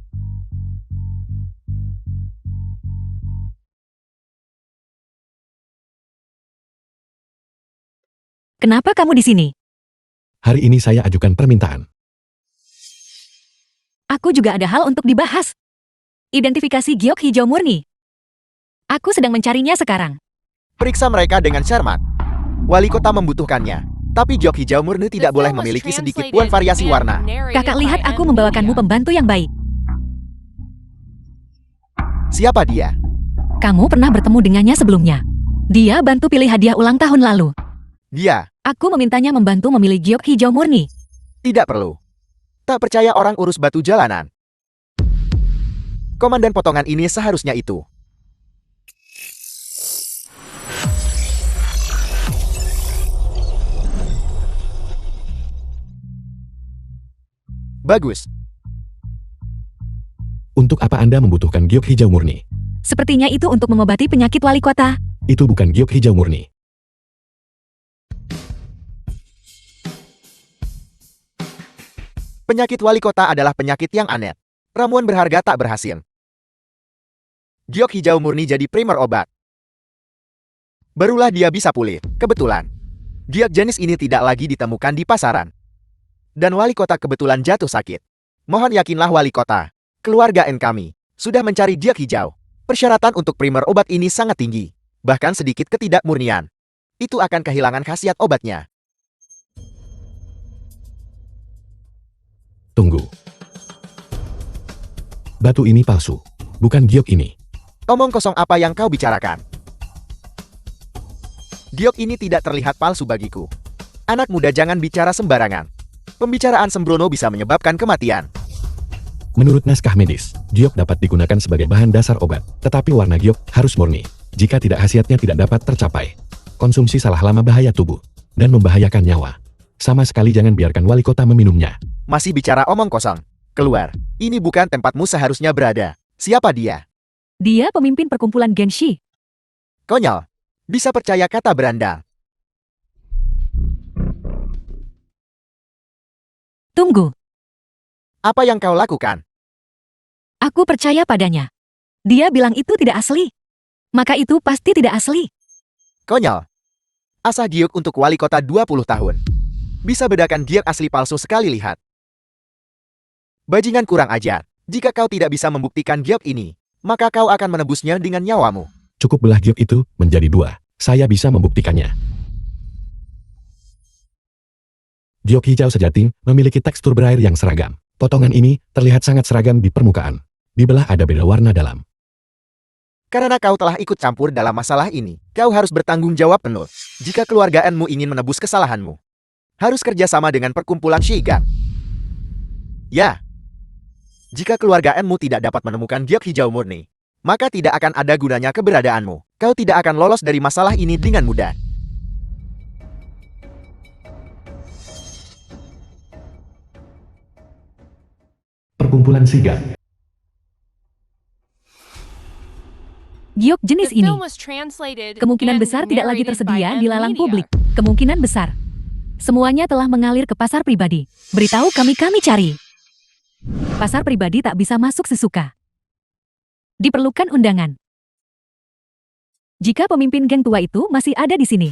[SPEAKER 1] Kenapa kamu di sini?
[SPEAKER 2] Hari ini saya ajukan permintaan.
[SPEAKER 1] Aku juga ada hal untuk dibahas. Identifikasi giok hijau murni. Aku sedang mencarinya sekarang.
[SPEAKER 3] Periksa mereka dengan cermat. Wali kota membutuhkannya. Tapi giok hijau murni
[SPEAKER 4] The
[SPEAKER 3] tidak boleh
[SPEAKER 4] film was
[SPEAKER 3] memiliki sedikit
[SPEAKER 4] translated
[SPEAKER 3] pun variasi
[SPEAKER 4] and
[SPEAKER 3] warna.
[SPEAKER 4] narrated
[SPEAKER 1] Kakak lihat
[SPEAKER 4] by
[SPEAKER 1] aku
[SPEAKER 4] M.
[SPEAKER 1] membawakanmu
[SPEAKER 4] Media.
[SPEAKER 1] pembantu yang baik.
[SPEAKER 3] Siapa dia?
[SPEAKER 1] Kamu pernah bertemu dengannya sebelumnya. Dia bantu pilih hadiah ulang tahun lalu.
[SPEAKER 3] Dia.
[SPEAKER 1] Aku memintanya membantu memilih giok hijau murni.
[SPEAKER 3] Tidak perlu. Tak percaya orang urus batu jalanan. Komandan potongan ini seharusnya itu. Bagus.
[SPEAKER 2] Untuk apa Anda membutuhkan giok hijau murni?
[SPEAKER 1] Sepertinya itu untuk mengobati penyakit wali kota.
[SPEAKER 2] Itu bukan giok hijau murni.
[SPEAKER 3] Penyakit wali kota adalah penyakit yang aneh. Ramuan berharga tak berhasil. Giok hijau murni jadi primer obat. Barulah dia bisa pulih. Kebetulan. Giok jenis ini tidak lagi ditemukan di pasaran. Dan wali kota kebetulan jatuh sakit. Mohon yakinlah wali kota. Keluarga N kami sudah mencari giok hijau. Persyaratan untuk primer obat ini sangat tinggi. Bahkan sedikit ketidakmurnian. Itu akan kehilangan khasiat obatnya.
[SPEAKER 2] Tunggu. Batu ini palsu. Bukan giok ini.
[SPEAKER 3] Omong kosong apa yang kau bicarakan? Giok ini tidak terlihat palsu bagiku. Anak muda jangan bicara sembarangan. Pembicaraan sembrono bisa menyebabkan kematian.
[SPEAKER 2] Menurut naskah medis, giok dapat digunakan sebagai bahan dasar obat. Tetapi warna giok harus murni. Jika tidak, khasiatnya tidak dapat tercapai. Konsumsi salah lama bahaya tubuh. Dan membahayakan nyawa. Sama sekali jangan biarkan wali kota meminumnya.
[SPEAKER 3] Masih bicara omong kosong. Keluar. Ini bukan tempatmu seharusnya berada. Siapa dia?
[SPEAKER 1] Dia pemimpin perkumpulan Genshi.
[SPEAKER 3] Konyol. Bisa percaya kata berandal.
[SPEAKER 1] Tunggu,
[SPEAKER 3] Apa yang kau lakukan?
[SPEAKER 1] aku percaya padanya. Dia bilang itu tidak asli. Maka itu pasti tidak asli.
[SPEAKER 3] Konyol. Asah giok untuk wali kota 20 tahun. Bisa bedakan giok asli palsu sekali lihat. Bajingan kurang ajar. Jika kau tidak bisa membuktikan giok ini, maka kau akan menebusnya dengan nyawamu.
[SPEAKER 2] Cukup belah giok itu menjadi dua. Saya bisa membuktikannya. Giok hijau sejati memiliki tekstur berair yang seragam. Potongan ini terlihat sangat seragam di permukaan. Dibelah ada beda warna dalam.
[SPEAKER 3] Karena kau telah ikut campur dalam masalah ini, kau harus bertanggung jawab penuh. Jika keluarga N-mu ingin menebus kesalahanmu, harus kerjasama dengan perkumpulan Shigan. Ya. Jika keluarga N-mu tidak dapat menemukan giok hijau murni, maka tidak akan ada gunanya keberadaanmu. Kau tidak akan lolos dari masalah ini dengan mudah.
[SPEAKER 2] Perkumpulan Shigan.
[SPEAKER 1] Giok
[SPEAKER 4] The
[SPEAKER 1] jenis ini
[SPEAKER 4] film was translated
[SPEAKER 1] kemungkinan
[SPEAKER 4] and
[SPEAKER 1] besar tidak lagi
[SPEAKER 4] narrated
[SPEAKER 1] tersedia
[SPEAKER 4] by
[SPEAKER 1] di
[SPEAKER 4] M.
[SPEAKER 1] lalang
[SPEAKER 4] Media.
[SPEAKER 1] publik. Kemungkinan besar. Semuanya telah mengalir ke pasar pribadi. Beritahu kami cari. Pasar pribadi tak bisa masuk sesuka. Diperlukan undangan. Jika pemimpin geng tua itu masih ada di sini,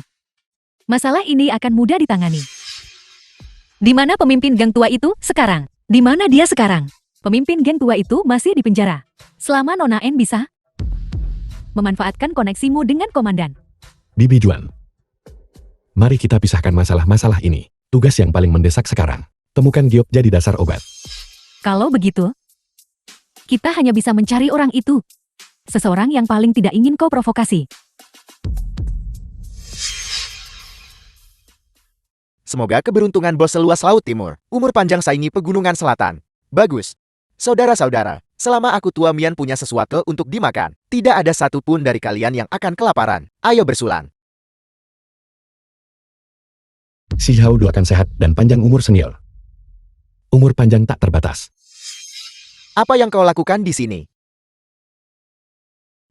[SPEAKER 1] masalah ini akan mudah ditangani. Di mana pemimpin geng tua itu sekarang? Di mana dia sekarang? Pemimpin geng tua itu masih di penjara. Selama Nona N bisa memanfaatkan koneksimu dengan komandan.
[SPEAKER 2] Bibi Juan. Mari kita pisahkan masalah-masalah ini. Tugas yang paling mendesak sekarang. Temukan giok jadi dasar obat.
[SPEAKER 1] Kalau begitu, kita hanya bisa mencari orang itu. Seseorang yang paling tidak ingin kau provokasi.
[SPEAKER 3] Semoga keberuntungan bos seluas Laut Timur. Umur panjang saingi pegunungan selatan. Bagus. Saudara-saudara, selama aku tua Mian punya sesuatu untuk dimakan, tidak ada satupun dari kalian yang akan kelaparan. Ayo bersulan.
[SPEAKER 2] Si Hao doakan sehat dan panjang umur senior. Umur panjang tak terbatas.
[SPEAKER 3] Apa yang kau lakukan di sini?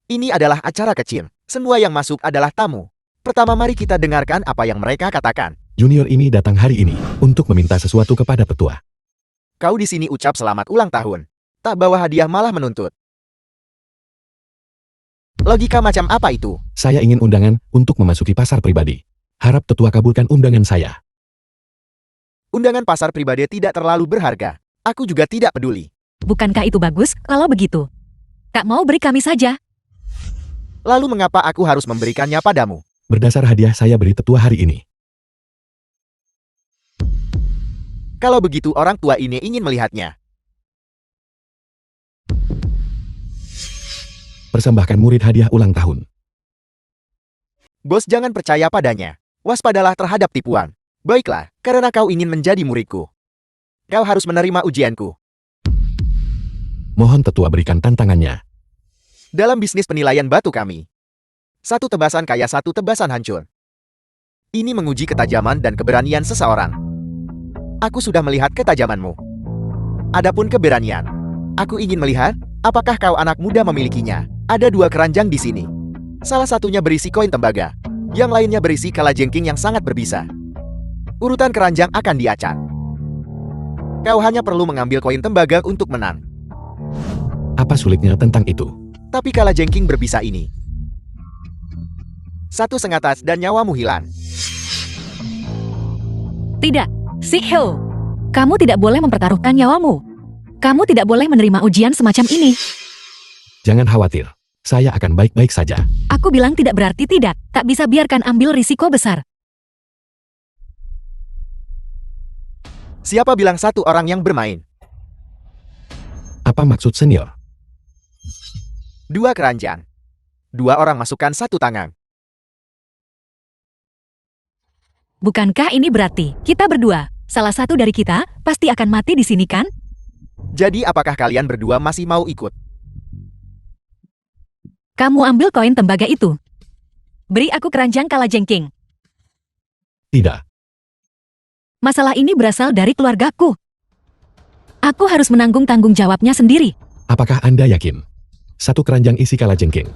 [SPEAKER 3] Ini adalah acara kecil. Semua yang masuk adalah tamu. Pertama mari kita dengarkan apa yang mereka katakan.
[SPEAKER 2] Junior ini datang hari ini untuk meminta sesuatu kepada petua.
[SPEAKER 3] Kau di sini ucap selamat ulang tahun. Tak bawa hadiah malah menuntut. Logika macam apa itu?
[SPEAKER 2] Saya ingin undangan untuk memasuki pasar pribadi. Harap tetua kabulkan undangan saya.
[SPEAKER 3] Undangan pasar pribadi tidak terlalu berharga. Aku juga tidak peduli.
[SPEAKER 1] Bukankah itu bagus kalau begitu? Tak mau beri kami saja.
[SPEAKER 3] Lalu mengapa aku harus memberikannya padamu?
[SPEAKER 2] Berdasar hadiah saya beri tetua hari ini.
[SPEAKER 3] Kalau begitu orang tua ini ingin melihatnya.
[SPEAKER 2] Persembahkan murid hadiah ulang tahun.
[SPEAKER 3] Bos, jangan percaya padanya. Waspadalah terhadap tipuan. Baiklah, karena kau ingin menjadi muridku. Kau harus menerima ujianku.
[SPEAKER 2] Mohon tetua berikan tantangannya.
[SPEAKER 3] Dalam bisnis penilaian batu kami, satu tebasan kaya satu tebasan hancur. Ini menguji ketajaman dan keberanian seseorang. Aku sudah melihat ketajamanmu. Adapun keberanian, aku ingin melihat apakah kau anak muda memilikinya. Ada 2 keranjang di sini. Salah satunya berisi koin tembaga, yang lainnya berisi kalajengking yang sangat berbisa. Urutan keranjang akan diacak. Kau hanya perlu mengambil koin tembaga untuk menang.
[SPEAKER 2] Apa sulitnya tentang itu?
[SPEAKER 3] Tapi kalajengking berbisa ini, satu sengatas dan nyawamu hilang.
[SPEAKER 1] Tidak, Sikhyo. Kamu tidak boleh mempertaruhkan nyawamu. Kamu tidak boleh menerima ujian semacam ini.
[SPEAKER 2] Jangan khawatir. Saya akan baik-baik saja.
[SPEAKER 1] Aku bilang tidak berarti tidak. Tak bisa biarkan ambil risiko besar.
[SPEAKER 3] Siapa bilang satu orang yang bermain?
[SPEAKER 2] Apa maksud senior?
[SPEAKER 3] 2 keranjang. 2 orang masukkan 1 tangan.
[SPEAKER 1] Bukankah ini berarti kita berdua, salah satu dari kita, pasti akan mati di sini kan?
[SPEAKER 3] Jadi apakah kalian berdua masih mau ikut?
[SPEAKER 1] Kamu ambil koin tembaga itu. Beri aku keranjang kalajengking.
[SPEAKER 2] Tidak.
[SPEAKER 1] Masalah ini berasal dari keluargaku. Aku harus menanggung tanggung jawabnya sendiri.
[SPEAKER 2] Apakah Anda yakin? 1 keranjang isi kalajengking.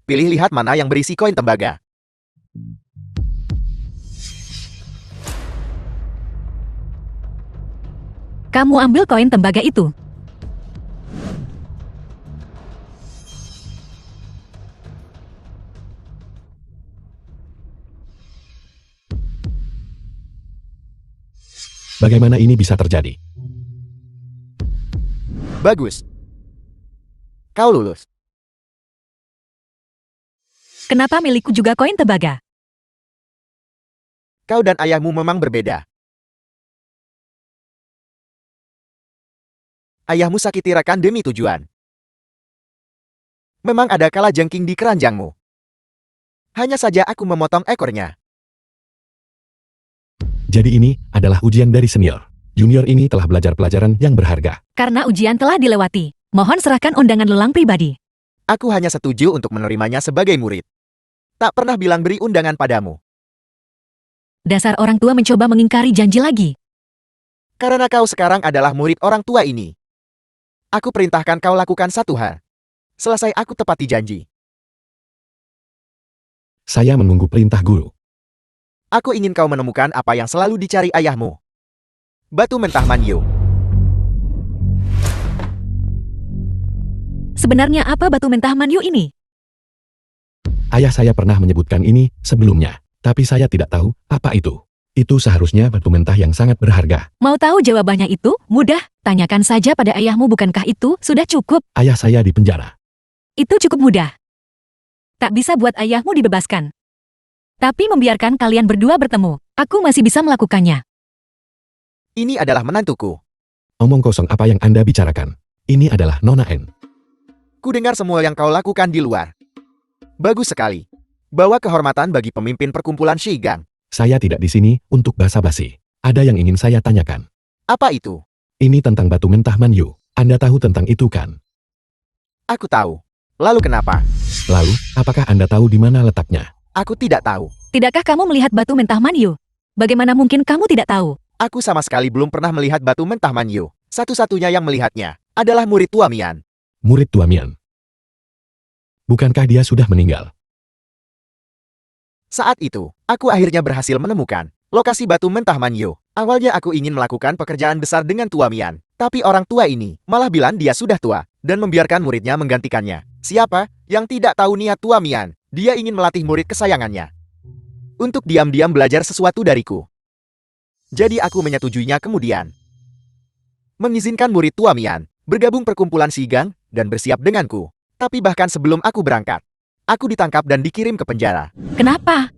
[SPEAKER 3] Pilih lihat mana yang berisi koin tembaga.
[SPEAKER 1] Kamu ambil koin tembaga itu.
[SPEAKER 2] Bagaimana ini bisa terjadi?
[SPEAKER 3] Bagus. Kau lulus.
[SPEAKER 1] Kenapa milikku juga koin tembaga?
[SPEAKER 3] Kau dan ayahmu memang berbeda. Ayahmu sakiti rekan demi tujuan. Memang ada kalajengking di keranjangmu. Hanya saja aku memotong ekornya.
[SPEAKER 2] Jadi ini adalah ujian dari senior. Junior ini telah belajar pelajaran yang berharga.
[SPEAKER 1] Karena ujian telah dilewati, mohon serahkan undangan lelang pribadi.
[SPEAKER 3] Aku hanya setuju untuk menerimanya sebagai murid. Tak pernah bilang beri undangan padamu.
[SPEAKER 1] Dasar orang tua mencoba mengingkari janji lagi.
[SPEAKER 3] Karena kau sekarang adalah murid orang tua ini. Aku perintahkan kau lakukan 1 hal. Selesai aku tepati janji.
[SPEAKER 2] Saya menunggu perintah guru.
[SPEAKER 3] Aku ingin kau menemukan apa yang selalu dicari ayahmu. Batu mentah Manyu.
[SPEAKER 1] Sebenarnya apa batu mentah Manyu ini?
[SPEAKER 2] Ayah saya pernah menyebutkan ini sebelumnya, tapi saya tidak tahu apa itu. Itu seharusnya batu mentah yang sangat berharga.
[SPEAKER 1] Mau tahu jawabannya itu? Mudah, tanyakan saja pada ayahmu, bukankah itu sudah cukup?
[SPEAKER 2] Ayah saya di penjara.
[SPEAKER 1] Itu cukup mudah. Tak bisa buat ayahmu dibebaskan. Tapi membiarkan kalian berdua bertemu, aku masih bisa melakukannya.
[SPEAKER 3] Ini adalah menantuku.
[SPEAKER 2] Omong kosong apa yang Anda bicarakan. Ini adalah Nona N.
[SPEAKER 3] Ku dengar semua yang kau lakukan di luar. Bagus sekali. Bawa kehormatan bagi pemimpin perkumpulan Shigang.
[SPEAKER 2] Saya tidak di sini untuk basa-basi. Ada yang ingin saya tanyakan.
[SPEAKER 3] Apa itu?
[SPEAKER 2] Ini tentang batu mentah Manyu. Anda tahu tentang itu kan?
[SPEAKER 3] Aku tahu. Lalu kenapa?
[SPEAKER 2] Lalu, apakah Anda tahu di mana letaknya?
[SPEAKER 3] Aku tidak tahu.
[SPEAKER 1] Tidakkah kamu melihat batu mentah Manyu? Bagaimana mungkin kamu tidak tahu?
[SPEAKER 3] Aku sama sekali belum pernah melihat batu mentah Manyu. Satu-satunya yang melihatnya adalah murid Tua Mian.
[SPEAKER 2] Murid Tua Mian. Bukankah dia sudah meninggal?
[SPEAKER 3] Saat itu, aku akhirnya berhasil menemukan lokasi batu mentah Manyu. Awalnya aku ingin melakukan pekerjaan besar dengan Tua Mian, tapi orang tua ini malah bilang dia sudah tua dan membiarkan muridnya menggantikannya. Siapa yang tidak tahu niat Tua Mian? Dia ingin melatih murid kesayangannya untuk diam-diam belajar sesuatu dariku. Jadi aku menyetujuinya kemudian. Mengizinkan murid tua Mian bergabung perkumpulan Shigang dan bersiap denganku. Tapi bahkan sebelum aku berangkat, aku ditangkap dan dikirim ke penjara.
[SPEAKER 1] Kenapa?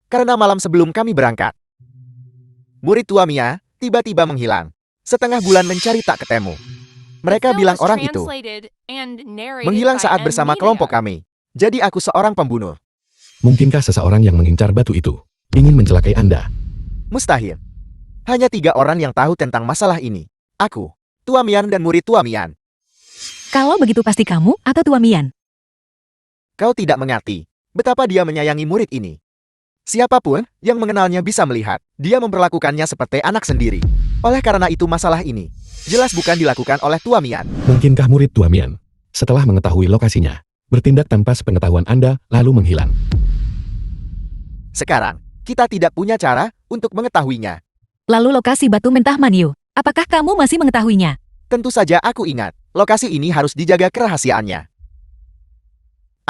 [SPEAKER 3] Karena malam sebelum kami berangkat, murid tua Mia tiba-tiba menghilang. Setengah bulan mencari tak ketemu. Mereka bilang orang itu menghilang saat bersama kelompok kami. Jadi aku seorang pembunuh.
[SPEAKER 2] Mungkinkah seseorang yang mengincar batu itu ingin mencelakai Anda?
[SPEAKER 3] Mustahil. Hanya 3 orang yang tahu tentang masalah ini. Aku, Tua Mian dan murid Tua Mian.
[SPEAKER 1] Kalau begitu pasti kamu atau Tua Mian.
[SPEAKER 3] Kau tidak mengerti betapa dia menyayangi murid ini. Siapapun yang mengenalnya bisa melihat, dia memperlakukannya seperti anak sendiri. Oleh karena itu masalah ini jelas bukan dilakukan oleh Tua Mian.
[SPEAKER 2] Mungkinkah murid Tua Mian, setelah mengetahui lokasinya, bertindak tanpa sepengetahuan Anda lalu menghilang?
[SPEAKER 3] Sekarang, kita tidak punya cara untuk mengetahuinya.
[SPEAKER 1] Lalu lokasi batu mentah Manyu, apakah kamu masih mengetahuinya?
[SPEAKER 3] Tentu saja aku ingat, lokasi ini harus dijaga kerahasiaannya.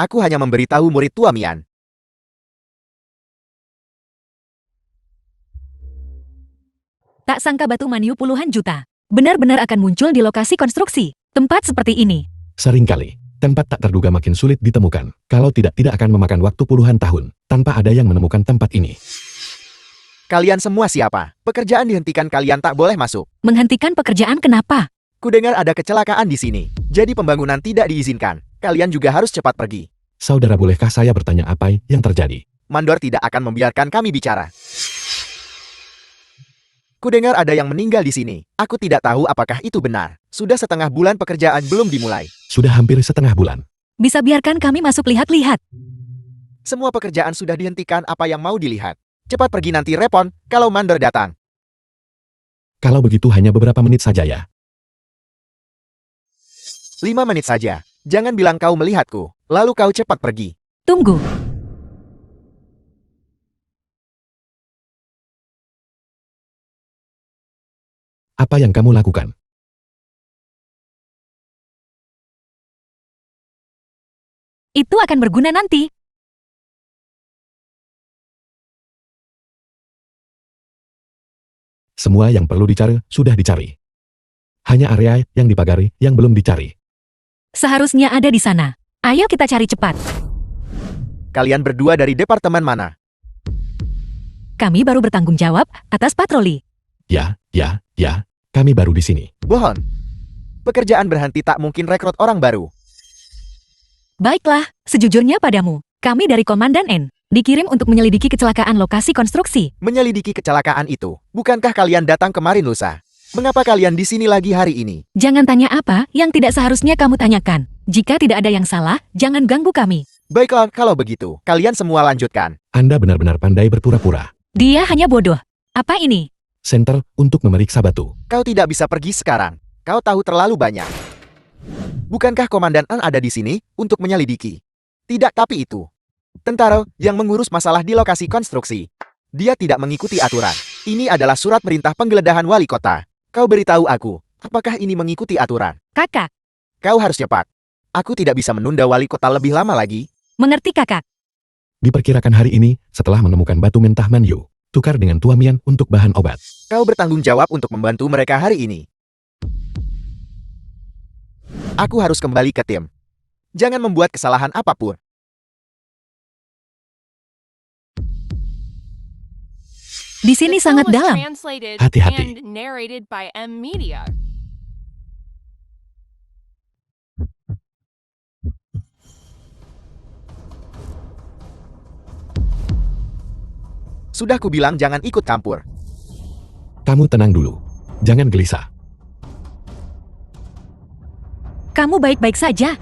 [SPEAKER 3] Aku hanya memberitahu murid Tua Mian.
[SPEAKER 1] Tak sangka batu Manyu puluhan juta. Benar-benar akan muncul di lokasi konstruksi. Tempat seperti ini.
[SPEAKER 2] Seringkali, tempat tak terduga makin sulit ditemukan. Kalau tidak akan memakan waktu puluhan tahun, tanpa ada yang menemukan tempat ini.
[SPEAKER 3] Kalian semua siapa? Pekerjaan dihentikan, kalian tak boleh masuk.
[SPEAKER 1] Menghentikan pekerjaan kenapa?
[SPEAKER 3] Kudengar ada kecelakaan di sini. Jadi pembangunan tidak diizinkan. Kalian juga harus cepat pergi.
[SPEAKER 2] Saudara, bolehkah saya bertanya apa yang terjadi?
[SPEAKER 3] Mandor tidak akan membiarkan kami bicara. Kudengar ada yang meninggal di sini. Aku tidak tahu apakah itu benar. Sudah setengah bulan pekerjaan belum dimulai.
[SPEAKER 2] Sudah hampir setengah bulan.
[SPEAKER 1] Bisa biarkan kami masuk lihat-lihat.
[SPEAKER 3] Semua pekerjaan sudah dihentikan, apa yang mau dilihat? Cepat pergi, nanti repot kalau mandor datang.
[SPEAKER 2] Kalau begitu hanya beberapa menit saja ya.
[SPEAKER 3] 5 menit saja. Jangan bilang kau melihatku. Lalu kau cepat pergi.
[SPEAKER 1] Tunggu.
[SPEAKER 2] Apa yang kamu lakukan?
[SPEAKER 1] Itu akan berguna nanti.
[SPEAKER 2] Semua yang perlu dicari, sudah dicari. Hanya area yang dipagari yang belum dicari.
[SPEAKER 1] Seharusnya ada di sana. Ayo kita cari cepat.
[SPEAKER 3] Kalian berdua dari departemen mana?
[SPEAKER 1] Kami baru bertanggung jawab atas patroli.
[SPEAKER 2] Ya, kami baru di sini.
[SPEAKER 3] Bohong. Pekerjaan berhenti, tak mungkin rekrut orang baru.
[SPEAKER 1] Baiklah, sejujurnya padamu. Kami dari Komandan N. Dikirim untuk menyelidiki kecelakaan lokasi konstruksi.
[SPEAKER 3] Menyelidiki kecelakaan itu. Bukankah kalian datang kemarin lusa? Mengapa kalian di sini lagi hari ini?
[SPEAKER 1] Jangan tanya apa yang tidak seharusnya kamu tanyakan. Jika tidak ada yang salah, jangan ganggu kami.
[SPEAKER 3] Baiklah, kalau begitu, kalian semua lanjutkan.
[SPEAKER 2] Anda benar-benar pandai berpura-pura.
[SPEAKER 1] Dia hanya bodoh. Apa ini?
[SPEAKER 2] Senter untuk memeriksa batu.
[SPEAKER 3] Kau tidak bisa pergi sekarang. Kau tahu terlalu banyak. Bukankah Komandan An ada di sini untuk menyelidiki? Tidak, tapi itu tentara yang mengurus masalah di lokasi konstruksi. Dia tidak mengikuti aturan. Ini adalah surat perintah penggeledahan wali kota. Kau beritahu aku, apakah ini mengikuti aturan?
[SPEAKER 1] Kakak.
[SPEAKER 3] Kau harus cepat. Aku tidak bisa menunda wali kota lebih lama lagi.
[SPEAKER 1] Mengerti kakak?
[SPEAKER 2] Diperkirakan hari ini, setelah menemukan batu mentah Manyu, tukar dengan Tua Mian untuk bahan obat.
[SPEAKER 3] Kau bertanggung jawab untuk membantu mereka hari ini. Aku harus kembali ke tim. Jangan membuat kesalahan apapun.
[SPEAKER 1] Di sini sangat dalam.
[SPEAKER 2] Hati-hati.
[SPEAKER 3] Sudah kubilang jangan ikut campur.
[SPEAKER 2] Kamu tenang dulu. Jangan gelisah.
[SPEAKER 1] Kamu baik-baik saja.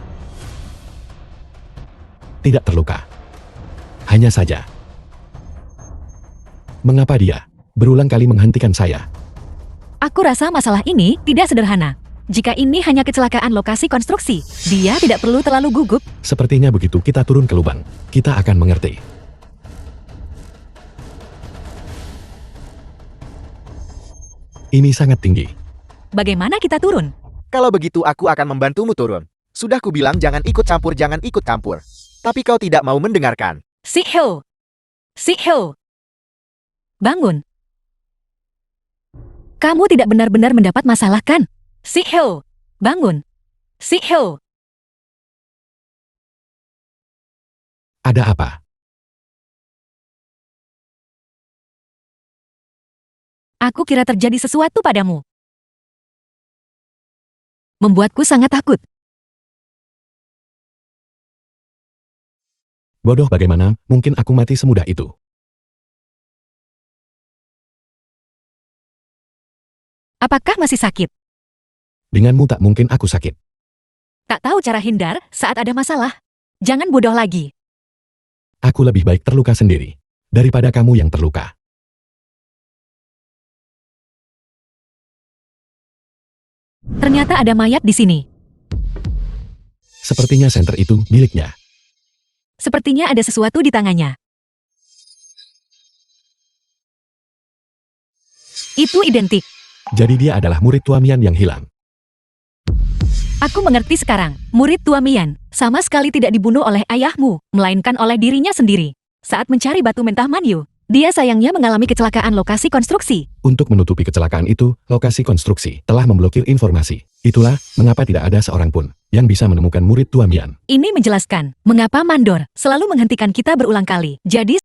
[SPEAKER 2] Tidak terluka. Hanya saja. Mengapa dia berulang kali menghentikan saya?
[SPEAKER 1] Aku rasa masalah ini tidak sederhana. Jika ini hanya kecelakaan lokasi konstruksi, dia tidak perlu terlalu gugup.
[SPEAKER 2] Sepertinya begitu kita turun ke lubang, kita akan mengerti. Ini sangat tinggi.
[SPEAKER 1] Bagaimana kita turun?
[SPEAKER 3] Kalau begitu aku akan membantumu turun. Sudah kubilang jangan ikut campur, jangan ikut campur. Tapi kau tidak mau mendengarkan.
[SPEAKER 1] Si Ho. bangun. Kamu tidak benar-benar mendapat masalah kan? Si-hyo, bangun. Si-hyo.
[SPEAKER 2] Ada apa?
[SPEAKER 1] Aku kira terjadi sesuatu padamu. Membuatku sangat takut.
[SPEAKER 2] Bodoh bagaimana, mungkin aku mati semudah itu.
[SPEAKER 1] Apakah masih sakit?
[SPEAKER 2] Denganmu tak mungkin aku sakit.
[SPEAKER 1] Tak tahu cara hindar saat ada masalah. Jangan bodoh lagi.
[SPEAKER 2] Aku lebih baik terluka sendiri, daripada kamu yang terluka.
[SPEAKER 1] Ternyata ada mayat di sini.
[SPEAKER 2] Sepertinya senter itu miliknya.
[SPEAKER 1] Sepertinya ada sesuatu di tangannya. Itu identik.
[SPEAKER 2] Jadi dia adalah murid Tuamian yang hilang.
[SPEAKER 1] Aku mengerti sekarang. Murid Tuamian sama sekali tidak dibunuh oleh ayahmu, melainkan oleh dirinya sendiri. Saat mencari batu mentah Manyu, dia sayangnya mengalami kecelakaan lokasi konstruksi.
[SPEAKER 2] Untuk menutupi kecelakaan itu, lokasi konstruksi telah memblokir informasi. Itulah mengapa tidak ada seorang pun yang bisa menemukan murid Tuamian.
[SPEAKER 1] Ini menjelaskan mengapa Mandor selalu menghentikan kita berulang kali. Jadi,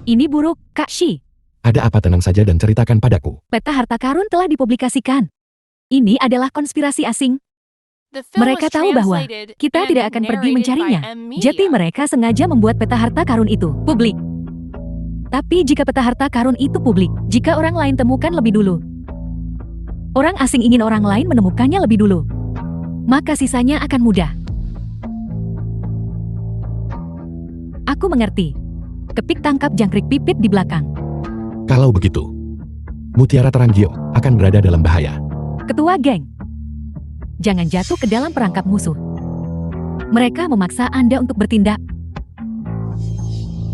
[SPEAKER 1] ini buruk, Kak Shi.
[SPEAKER 2] Ada apa, tenang saja dan ceritakan padaku.
[SPEAKER 1] Peta harta karun telah dipublikasikan. Ini adalah konspirasi asing.
[SPEAKER 4] The film
[SPEAKER 1] Mereka
[SPEAKER 4] was
[SPEAKER 1] tahu bahwa
[SPEAKER 4] translated
[SPEAKER 1] kita
[SPEAKER 4] and
[SPEAKER 1] tidak akan pergi
[SPEAKER 4] narrated
[SPEAKER 1] mencarinya.
[SPEAKER 4] by M Media.
[SPEAKER 1] Jadi mereka sengaja membuat peta harta karun itu publik. Tapi jika peta harta karun itu publik, jika orang lain temukan lebih dulu, orang asing ingin orang lain menemukannya lebih dulu, maka sisanya akan mudah. Aku mengerti. Kepik tangkap jangkrik pipit di belakang.
[SPEAKER 2] Kalau begitu, Mutiara Terang Gio akan berada dalam bahaya.
[SPEAKER 1] Ketua geng, jangan jatuh ke dalam perangkap musuh. Mereka memaksa Anda untuk bertindak.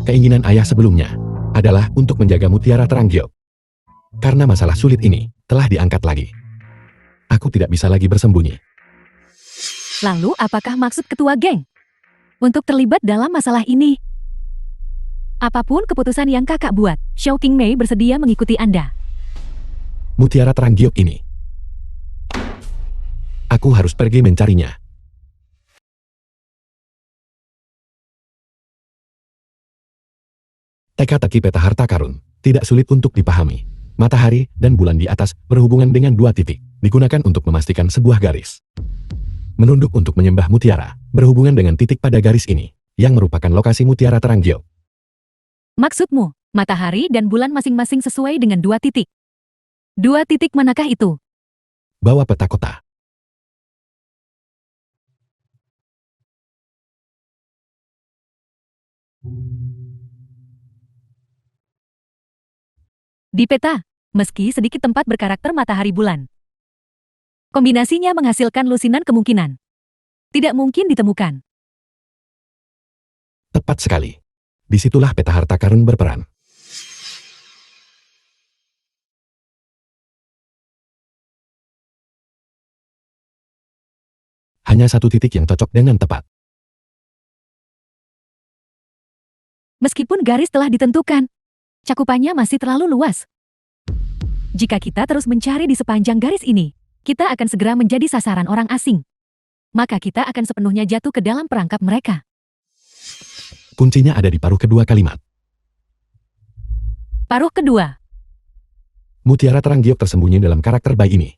[SPEAKER 2] Keinginan ayah sebelumnya adalah untuk menjaga Mutiara Terang Gio. Karena masalah sulit ini telah diangkat lagi. Aku tidak bisa lagi bersembunyi.
[SPEAKER 1] Lalu apakah maksud ketua geng untuk terlibat dalam masalah ini? Apapun keputusan yang kakak buat, Xiao Qingmei bersedia mengikuti Anda.
[SPEAKER 2] Mutiara Terang Giok ini. Aku harus pergi mencarinya. Teka-teki peta harta karun tidak sulit untuk dipahami. Matahari dan bulan di atas berhubungan dengan dua titik, digunakan untuk memastikan sebuah garis. Menunduk untuk menyembah mutiara, berhubungan dengan titik pada garis ini, yang merupakan lokasi Mutiara Terang Giok.
[SPEAKER 1] Maksudmu, matahari dan bulan masing-masing sesuai dengan dua titik. Dua titik manakah itu?
[SPEAKER 2] Bawa peta kota.
[SPEAKER 1] Di peta, meski sedikit tempat berkarakter matahari bulan. Kombinasinya menghasilkan lusinan kemungkinan. Tidak mungkin ditemukan.
[SPEAKER 2] Tepat sekali. Disitulah peta harta karun berperan. Hanya satu titik yang cocok dengan tepat.
[SPEAKER 1] Meskipun garis telah ditentukan, cakupannya masih terlalu luas. Jika kita terus mencari di sepanjang garis ini, kita akan segera menjadi sasaran orang asing. Maka kita akan sepenuhnya jatuh ke dalam perangkap mereka.
[SPEAKER 2] Kuncinya ada di paruh kedua kalimat.
[SPEAKER 1] Paruh kedua.
[SPEAKER 2] Mutiara Terang Giok tersembunyi dalam karakter bayi ini.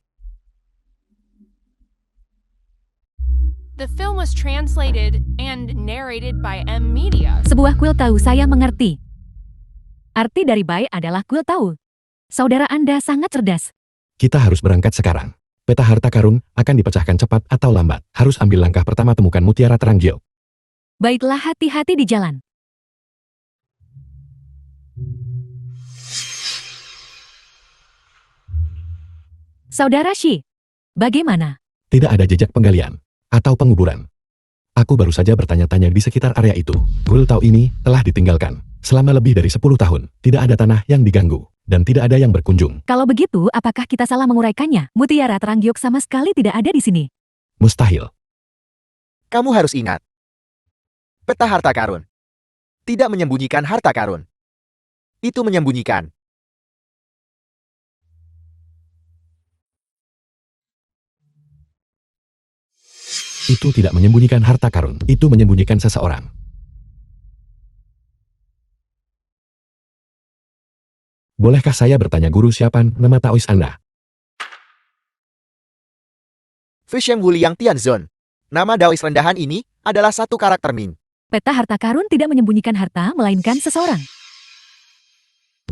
[SPEAKER 4] The film was translated and narrated by M Media.
[SPEAKER 1] Sebuah kuil tahu, saya mengerti. Arti dari Bai adalah kuil tahu. Saudara Anda sangat cerdas.
[SPEAKER 2] Kita harus berangkat sekarang. Peta harta karun akan dipecahkan cepat atau lambat. Harus ambil langkah pertama, temukan Mutiara Terang Giok.
[SPEAKER 1] Baiklah, hati-hati di jalan. Saudara Shi, bagaimana?
[SPEAKER 2] Tidak ada jejak penggalian atau penguburan. Aku baru saja bertanya-tanya di sekitar area itu. Kuil Tau ini telah ditinggalkan selama lebih dari 10 tahun. Tidak ada tanah yang diganggu dan tidak ada yang berkunjung.
[SPEAKER 1] Kalau begitu, apakah kita salah menguraikannya? Mutiara Terang Giok sama sekali tidak ada di sini.
[SPEAKER 2] Mustahil.
[SPEAKER 3] Kamu harus ingat. Peta harta karun tidak menyembunyikan harta karun. Itu menyembunyikan.
[SPEAKER 2] Itu tidak menyembunyikan harta karun, itu menyembunyikan seseorang. Bolehkah saya bertanya guru siapa nama Taois Anda?
[SPEAKER 3] Fisheng Wuliang Tianzon. Nama Daois rendahan ini adalah satu karakter Ming.
[SPEAKER 1] Peta harta karun tidak menyembunyikan harta, melainkan seseorang.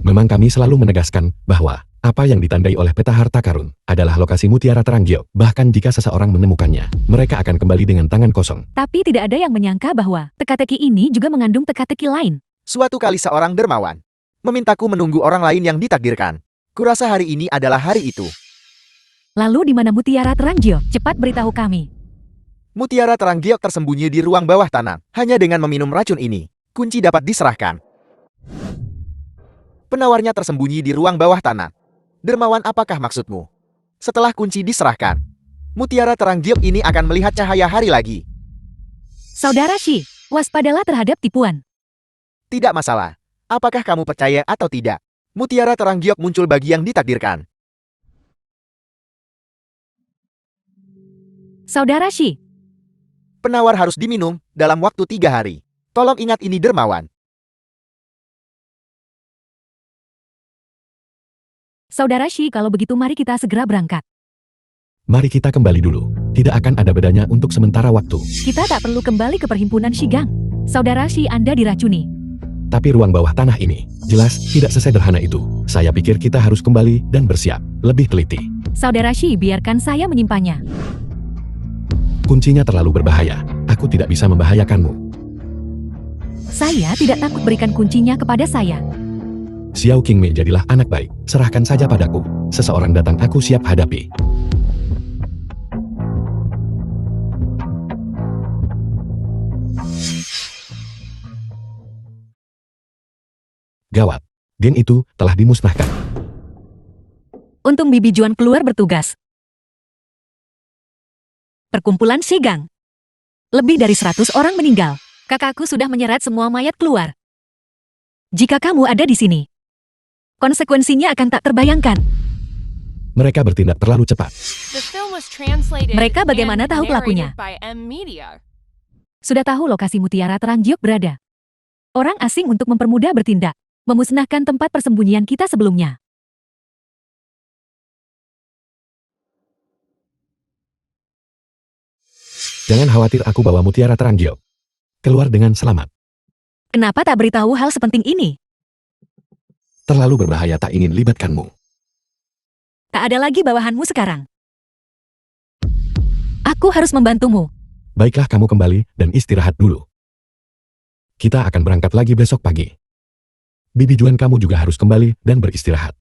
[SPEAKER 2] Memang kami selalu menegaskan bahwa apa yang ditandai oleh peta harta karun adalah lokasi mutiara terang giok. Bahkan jika seseorang menemukannya, mereka akan kembali dengan tangan kosong.
[SPEAKER 1] Tapi tidak ada yang menyangka bahwa teka-teki ini juga mengandung teka-teki lain.
[SPEAKER 3] Suatu kali seorang dermawan memintaku menunggu orang lain yang ditakdirkan. Kurasa hari ini adalah hari itu.
[SPEAKER 1] Lalu di mana mutiara terang giok? Cepat beritahu kami.
[SPEAKER 3] Mutiara terang giok tersembunyi di ruang bawah tanah. Hanya dengan meminum racun ini, kunci dapat diserahkan. Penawarnya tersembunyi di ruang bawah tanah. Dermawan, apakah maksudmu? Setelah kunci diserahkan, mutiara terang giok ini akan melihat cahaya hari lagi.
[SPEAKER 1] Saudara Shi, waspadalah terhadap tipuan.
[SPEAKER 3] Tidak masalah. Apakah kamu percaya atau tidak? Mutiara terang giok muncul bagi yang ditakdirkan.
[SPEAKER 1] Saudara Shi,
[SPEAKER 3] Penawar harus diminum dalam waktu 3 hari. Tolong ingat ini, dermawan.
[SPEAKER 1] Saudara Shi, kalau begitu mari kita segera berangkat.
[SPEAKER 2] Mari kita kembali dulu. Tidak akan ada bedanya untuk sementara waktu.
[SPEAKER 1] Kita tak perlu kembali ke perhimpunan Shigang. Saudara Shi, Anda diracuni.
[SPEAKER 2] Tapi ruang bawah tanah ini, jelas tidak sesederhana itu. Saya pikir kita harus kembali dan bersiap, lebih teliti.
[SPEAKER 1] Saudara Shi, biarkan saya menyimpannya.
[SPEAKER 2] Kuncinya terlalu berbahaya. Aku tidak bisa membahayakanmu.
[SPEAKER 1] Saya tidak takut berikan kuncinya kepada saya.
[SPEAKER 2] Xiao Qingmei jadilah anak baik. Serahkan saja padaku. Seseorang datang, aku siap hadapi. Gawat. Geng itu telah dimusnahkan.
[SPEAKER 1] Untung Bibi Juan keluar bertugas. Perkumpulan Shigang. Lebih dari 100 orang meninggal. Kakakku sudah menyeret semua mayat keluar. Jika kamu ada di sini, konsekuensinya akan tak terbayangkan.
[SPEAKER 2] Mereka bertindak terlalu cepat.
[SPEAKER 4] The film was translated
[SPEAKER 1] Mereka bagaimana
[SPEAKER 4] and
[SPEAKER 1] tahu pelakunya?
[SPEAKER 4] narrated by M Media.
[SPEAKER 1] Sudah tahu lokasi mutiara terang giok berada. Orang asing untuk mempermudah bertindak, memusnahkan tempat persembunyian kita sebelumnya.
[SPEAKER 2] Jangan khawatir, aku bawa mutiara terang giok keluar dengan selamat.
[SPEAKER 1] Kenapa tak beritahu hal sepenting ini?
[SPEAKER 2] Terlalu berbahaya, tak ingin libatkanmu.
[SPEAKER 1] Tak ada lagi bawahanmu sekarang. Aku harus membantumu.
[SPEAKER 2] Baiklah, kamu kembali dan istirahat dulu. Kita akan berangkat lagi besok pagi. Bibi Juan, kamu juga harus kembali dan beristirahat.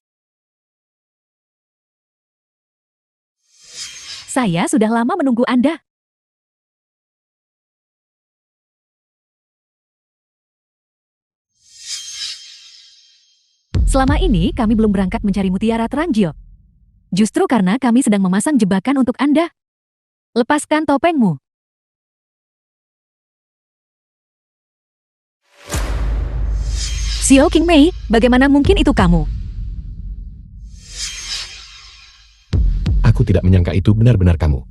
[SPEAKER 1] Saya sudah lama menunggu Anda. Selama ini kami belum berangkat mencari mutiara terang giok. Justru karena kami sedang memasang jebakan untuk Anda. Lepaskan topengmu. Xiao Qingmei, bagaimana mungkin itu kamu?
[SPEAKER 2] Aku tidak menyangka itu benar-benar kamu.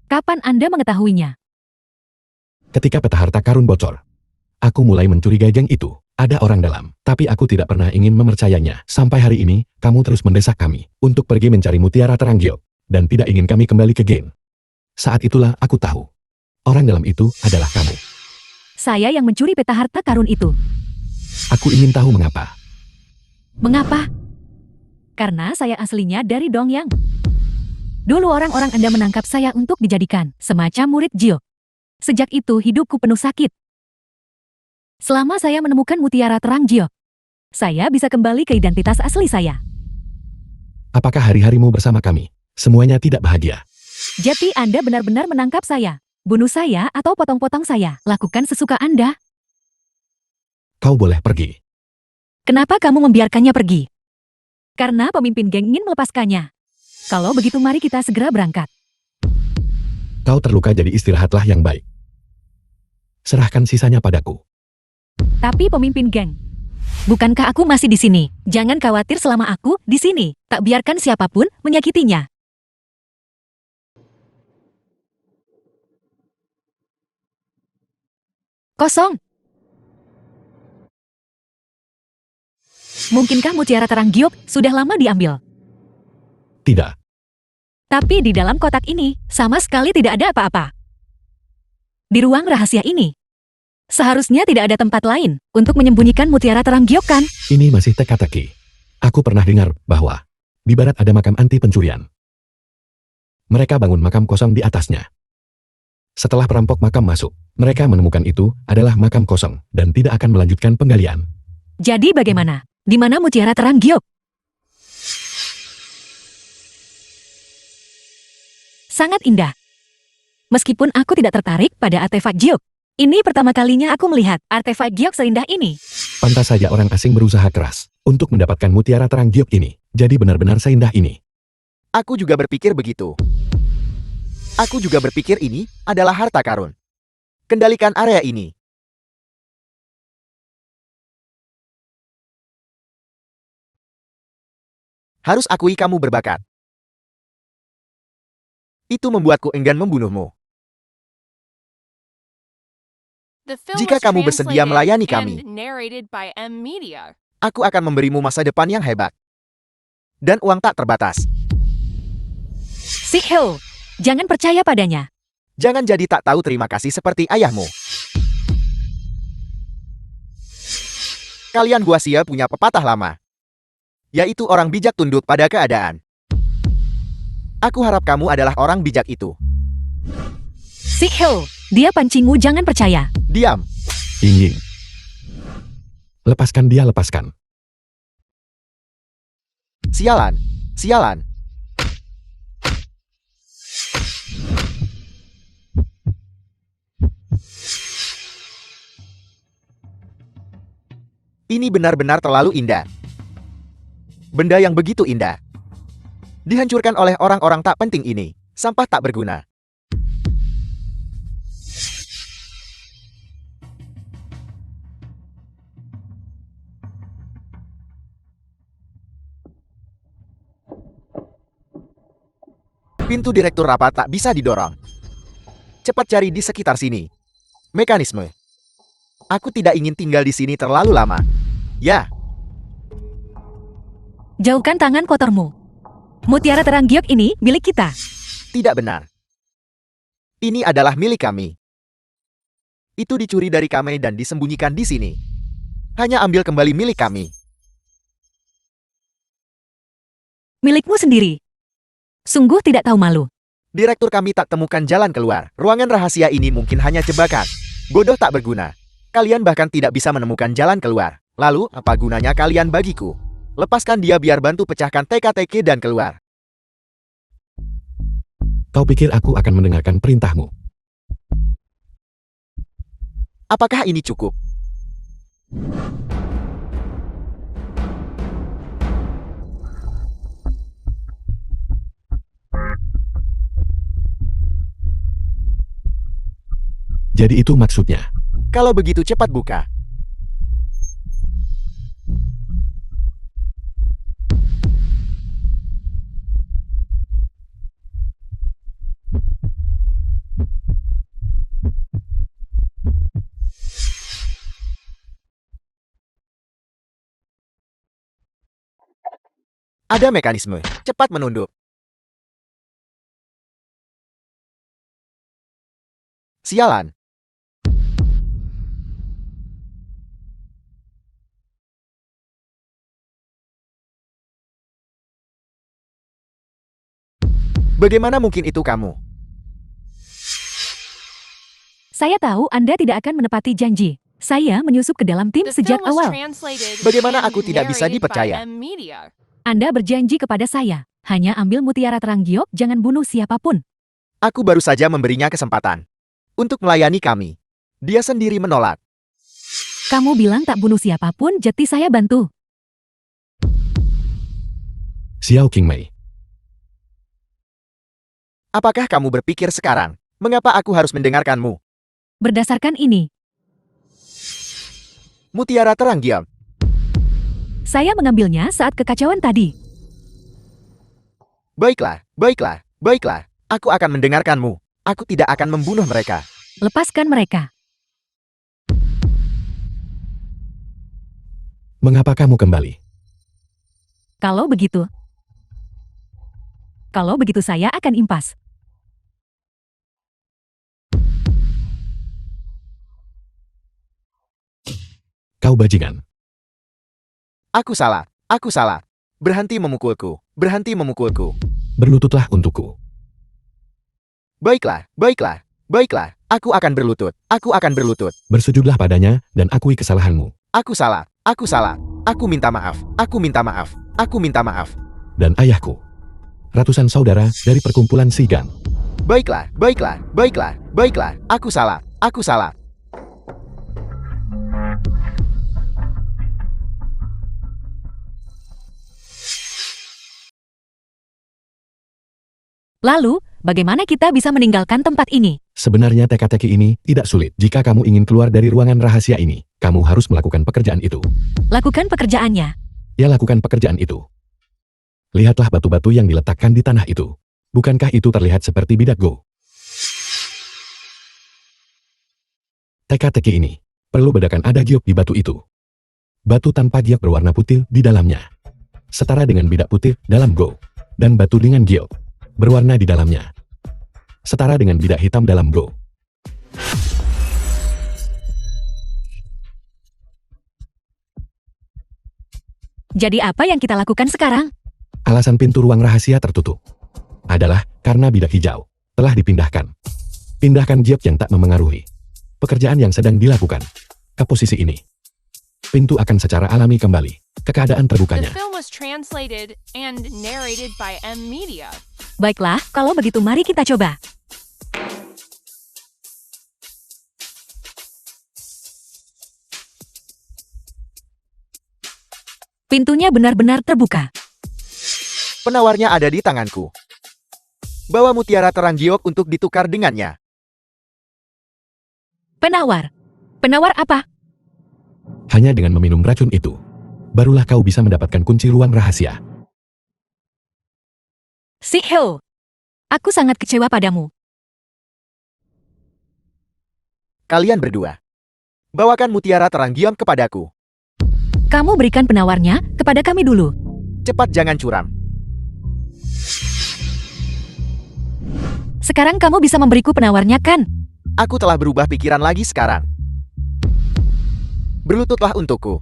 [SPEAKER 1] Kapan Anda mengetahuinya?
[SPEAKER 2] Ketika peta harta karun bocor, aku mulai mencurigai geng itu. Ada orang dalam, tapi aku tidak pernah ingin mempercayainya. Sampai hari ini, kamu terus mendesak kami untuk pergi mencari mutiara terang giok dan tidak ingin kami kembali ke geng. Saat itulah aku tahu, orang dalam itu adalah kamu.
[SPEAKER 1] Saya yang mencuri peta harta karun itu.
[SPEAKER 2] Aku ingin tahu mengapa.
[SPEAKER 1] Mengapa? Karena saya aslinya dari Dongyang. Dulu orang-orang Anda menangkap saya untuk dijadikan semacam murid giok. Sejak itu hidupku penuh sakit. Selama saya menemukan mutiara terang giok, saya bisa kembali ke identitas asli saya.
[SPEAKER 2] Apakah hari-harimu bersama kami semuanya tidak bahagia?
[SPEAKER 1] Jadi Anda benar-benar menangkap saya, bunuh saya atau potong-potong saya. Lakukan sesuka Anda.
[SPEAKER 2] Kau boleh pergi.
[SPEAKER 1] Kenapa kamu membiarkannya pergi? Karena pemimpin geng ingin melepaskannya. Kalau begitu mari kita segera berangkat.
[SPEAKER 2] Kau terluka, jadi istirahatlah yang baik. Serahkan sisanya padaku.
[SPEAKER 1] Tapi pemimpin geng, Bukankah aku masih di sini? Jangan khawatir selama aku di sini. Tak biarkan siapapun menyakitinya. Kosong. Mungkinkah mutiara terang giok sudah lama diambil?
[SPEAKER 2] Tidak.
[SPEAKER 1] Tapi di dalam kotak ini, sama sekali tidak ada apa-apa. Di ruang rahasia ini, seharusnya tidak ada tempat lain untuk menyembunyikan mutiara terang giok kan?
[SPEAKER 2] Ini masih teka-teki. Aku pernah dengar bahwa di barat ada makam anti pencurian. Mereka bangun makam kosong di atasnya. Setelah perampok makam masuk, mereka menemukan itu adalah makam kosong dan tidak akan melanjutkan penggalian.
[SPEAKER 1] Jadi bagaimana? Di mana mutiara terang giok? Sangat indah. Meskipun aku tidak tertarik pada artefak giok. Ini pertama kalinya aku melihat artefak giok seindah ini.
[SPEAKER 2] Pantas saja orang asing berusaha keras untuk mendapatkan mutiara terang giok ini. Jadi benar-benar seindah ini.
[SPEAKER 3] Aku juga berpikir begitu. Aku juga berpikir ini adalah harta karun. Kendalikan area ini. Harus akui kamu berbakat. Itu membuatku enggan membunuhmu.
[SPEAKER 4] The film
[SPEAKER 3] Jika
[SPEAKER 4] was
[SPEAKER 3] kamu bersedia
[SPEAKER 4] translated
[SPEAKER 3] melayani
[SPEAKER 4] and
[SPEAKER 3] kami,
[SPEAKER 4] narrated by M Media.
[SPEAKER 3] aku akan memberimu masa depan yang hebat. Dan uang tak terbatas.
[SPEAKER 1] Sikhil, jangan percaya padanya.
[SPEAKER 3] Jangan jadi tak tahu terima kasih seperti ayahmu. Kalian Guasia punya pepatah lama. Yaitu orang bijak tunduk pada keadaan. Aku harap kamu adalah orang bijak itu.
[SPEAKER 1] Sikhil, dia pancingmu, jangan percaya.
[SPEAKER 3] Diam.
[SPEAKER 2] Ying. Lepaskan dia, lepaskan.
[SPEAKER 3] Sialan. Sialan. Ini benar-benar terlalu indah. Benda yang begitu indah. Dihancurkan oleh orang-orang tak penting ini. Sampah tak berguna. Pintu direktur rapat tak bisa didorong. Cepat cari di sekitar sini. Mekanisme. Aku tidak ingin tinggal di sini terlalu lama. Ya,
[SPEAKER 1] Jauhkan tangan kotormu. Mutiara terang giok ini milik kita.
[SPEAKER 3] tidak benar. Ini adalah milik kami. Itu dicuri dari kami dan disembunyikan di sini. Hanya ambil kembali milik kami.
[SPEAKER 1] Milikmu sendiri. Sungguh tidak tahu malu.
[SPEAKER 3] Direktur kami tak temukan jalan keluar. Ruangan rahasia ini mungkin hanya jebakan. Bodoh tak berguna. Kalian bahkan tidak bisa menemukan jalan keluar. Lalu, apa gunanya kalian bagiku? Lepaskan dia biar bantu pecahkan teka-teki dan keluar.
[SPEAKER 2] Kau pikir aku akan mendengarkan perintahmu?
[SPEAKER 3] Apakah ini cukup?
[SPEAKER 2] Jadi itu maksudnya.
[SPEAKER 3] Kalau begitu cepat buka. Ada mekanisme. Cepat menunduk. Sialan. Bagaimana mungkin itu kamu?
[SPEAKER 1] Saya tahu Anda tidak akan menepati janji. Saya menyusup ke dalam tim
[SPEAKER 4] The
[SPEAKER 1] sejak
[SPEAKER 4] film was
[SPEAKER 1] awal.
[SPEAKER 4] translated
[SPEAKER 3] Bagaimana
[SPEAKER 4] and
[SPEAKER 3] aku tidak bisa
[SPEAKER 4] narrated by
[SPEAKER 3] dipercaya?
[SPEAKER 4] M Media.
[SPEAKER 1] Anda berjanji kepada saya. Hanya ambil mutiara terang giok, jangan bunuh siapapun.
[SPEAKER 3] Aku baru saja memberinya kesempatan untuk melayani kami. Dia sendiri menolak.
[SPEAKER 1] Kamu bilang tak bunuh siapapun, jadi saya bantu.
[SPEAKER 2] Xiao Qingmei.
[SPEAKER 3] Apakah kamu berpikir sekarang, mengapa aku harus mendengarkanmu?
[SPEAKER 1] Berdasarkan ini,
[SPEAKER 3] Mutiara terang giok.
[SPEAKER 1] Saya mengambilnya saat kekacauan tadi.
[SPEAKER 3] Baiklah, baiklah, baiklah. Aku akan mendengarkanmu. Aku tidak akan membunuh mereka.
[SPEAKER 1] Lepaskan mereka.
[SPEAKER 2] Mengapa kamu kembali?
[SPEAKER 1] Kalau begitu saya akan impas.
[SPEAKER 2] Kau bajingan.
[SPEAKER 3] Aku salah, aku salah. Berhenti memukulku, berhenti memukulku.
[SPEAKER 2] Berlututlah untukku.
[SPEAKER 3] Baiklah, baiklah, baiklah. Aku akan berlutut, aku akan berlutut.
[SPEAKER 2] Bersujudlah padanya dan akui kesalahanmu.
[SPEAKER 3] Aku salah, aku salah. Aku minta maaf, aku minta maaf, aku minta maaf.
[SPEAKER 2] Dan ayahku. Ratusan saudara dari perkumpulan Sigan.
[SPEAKER 3] Baiklah, baiklah, baiklah, baiklah. Aku salah, aku salah.
[SPEAKER 1] Lalu, bagaimana kita bisa meninggalkan tempat ini?
[SPEAKER 2] Sebenarnya teka-teki ini tidak sulit. Jika kamu ingin keluar dari ruangan rahasia ini, kamu harus melakukan pekerjaan itu.
[SPEAKER 1] Lakukan pekerjaannya.
[SPEAKER 2] Ya, lakukan pekerjaan itu. Lihatlah batu-batu yang diletakkan di tanah itu. Bukankah itu terlihat seperti bidak Go? Teka-teki ini perlu bedakan ada giok di batu itu. Batu tanpa giok berwarna putih di dalamnya. Setara dengan bidak putih dalam Go. Dan batu dengan giok berwarna di dalamnya. Setara dengan bidak hitam dalam Go.
[SPEAKER 1] Jadi apa yang kita lakukan sekarang?
[SPEAKER 2] Alasan pintu ruang rahasia tertutup adalah karena bidak hijau telah dipindahkan. Pindahkan giok yang tak memengaruhi pekerjaan yang sedang dilakukan ke posisi ini. Pintu akan secara alami kembali ke keadaan
[SPEAKER 4] The
[SPEAKER 2] terbukanya.
[SPEAKER 4] film was translated and narrated by M Media.
[SPEAKER 1] Baiklah, kalau begitu mari kita coba. Pintunya benar-benar terbuka.
[SPEAKER 3] Penawarnya ada di tanganku. Bawa mutiara terang giok untuk ditukar dengannya.
[SPEAKER 1] Penawar. Penawar apa?
[SPEAKER 2] Hanya dengan meminum racun itu, barulah kau bisa mendapatkan kunci ruang rahasia.
[SPEAKER 1] Si Heo. Aku sangat kecewa padamu.
[SPEAKER 3] Kalian berdua. Bawakan mutiara terang giok kepadaku.
[SPEAKER 1] Kamu berikan penawarnya kepada kami dulu.
[SPEAKER 3] Cepat, jangan curam.
[SPEAKER 1] Sekarang kamu bisa memberiku penawarnya kan?
[SPEAKER 3] Aku telah berubah pikiran lagi sekarang. Berlututlah untukku.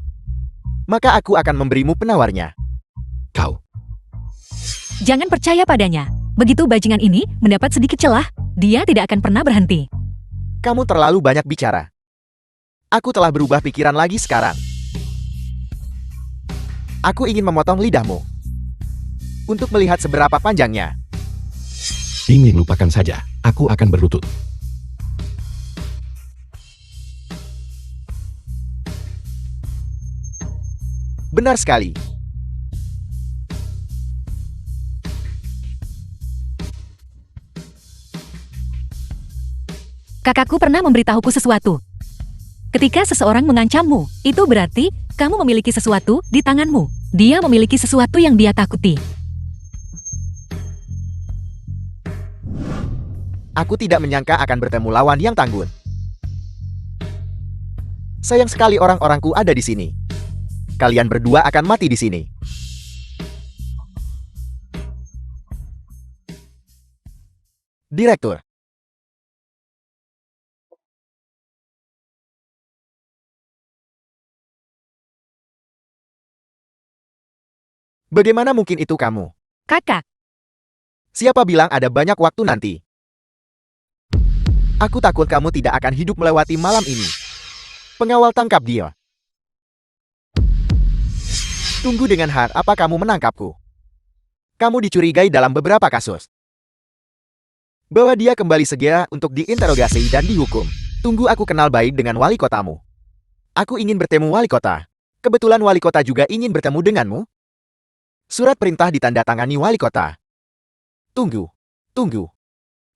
[SPEAKER 3] Maka aku akan memberimu penawarnya.
[SPEAKER 2] Kau,
[SPEAKER 1] Jangan percaya padanya. Begitu bajingan ini mendapat sedikit celah, dia tidak akan pernah berhenti.
[SPEAKER 3] Kamu terlalu banyak bicara. Aku telah berubah pikiran lagi sekarang. Aku ingin memotong lidahmu. Untuk melihat seberapa panjangnya.
[SPEAKER 2] ingin lupakan saja, aku akan berlutut.
[SPEAKER 3] Benar sekali.
[SPEAKER 1] Kakakku pernah memberitahuku sesuatu. Ketika seseorang mengancammu, itu berarti kamu memiliki sesuatu di tanganmu. Dia memiliki sesuatu yang dia takuti.
[SPEAKER 3] Aku tidak menyangka akan bertemu lawan yang tangguh. Sayang sekali orang-orangku ada di sini. Kalian berdua akan mati di sini. Direktur. Bagaimana mungkin itu kamu?
[SPEAKER 1] Kakak,
[SPEAKER 3] Siapa bilang ada banyak waktu nanti? Aku takut kamu tidak akan hidup melewati malam ini. Pengawal, tangkap dia. Tunggu, dengan apa kamu menangkapku? Kamu dicurigai dalam beberapa kasus. Bawa dia kembali segera untuk diinterogasi dan dihukum. Tunggu, aku kenal baik dengan wali kotamu. Aku ingin bertemu wali kota. Kebetulan wali kota juga ingin bertemu denganmu. Surat perintah ditandatangani wali kota. Tunggu, tunggu,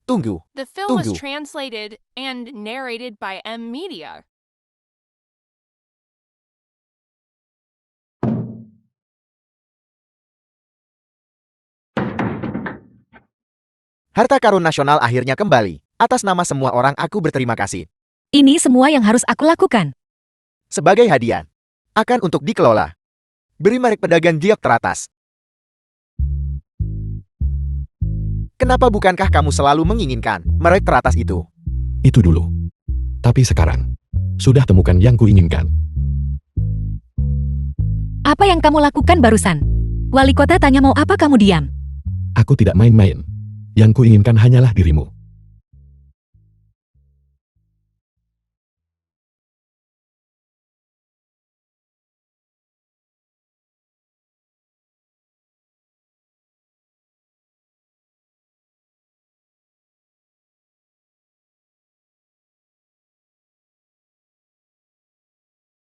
[SPEAKER 3] tunggu.
[SPEAKER 4] The film was
[SPEAKER 3] Tunggu.
[SPEAKER 4] translated and narrated by M Media.
[SPEAKER 3] Harta karun nasional akhirnya kembali. Atas nama semua orang aku berterima kasih.
[SPEAKER 1] Ini semua yang harus aku lakukan.
[SPEAKER 3] Sebagai hadiah, akan untuk dikelola. Beri merek pedagang giok teratas. Kenapa bukankah kamu selalu menginginkan merek teratas itu?
[SPEAKER 2] Itu dulu. Tapi sekarang, sudah temukan yang kuinginkan.
[SPEAKER 1] Apa yang kamu lakukan barusan? Wali kota tanya mau apa kamu diam.
[SPEAKER 2] Aku tidak main-main. Yang kuinginkan hanyalah dirimu.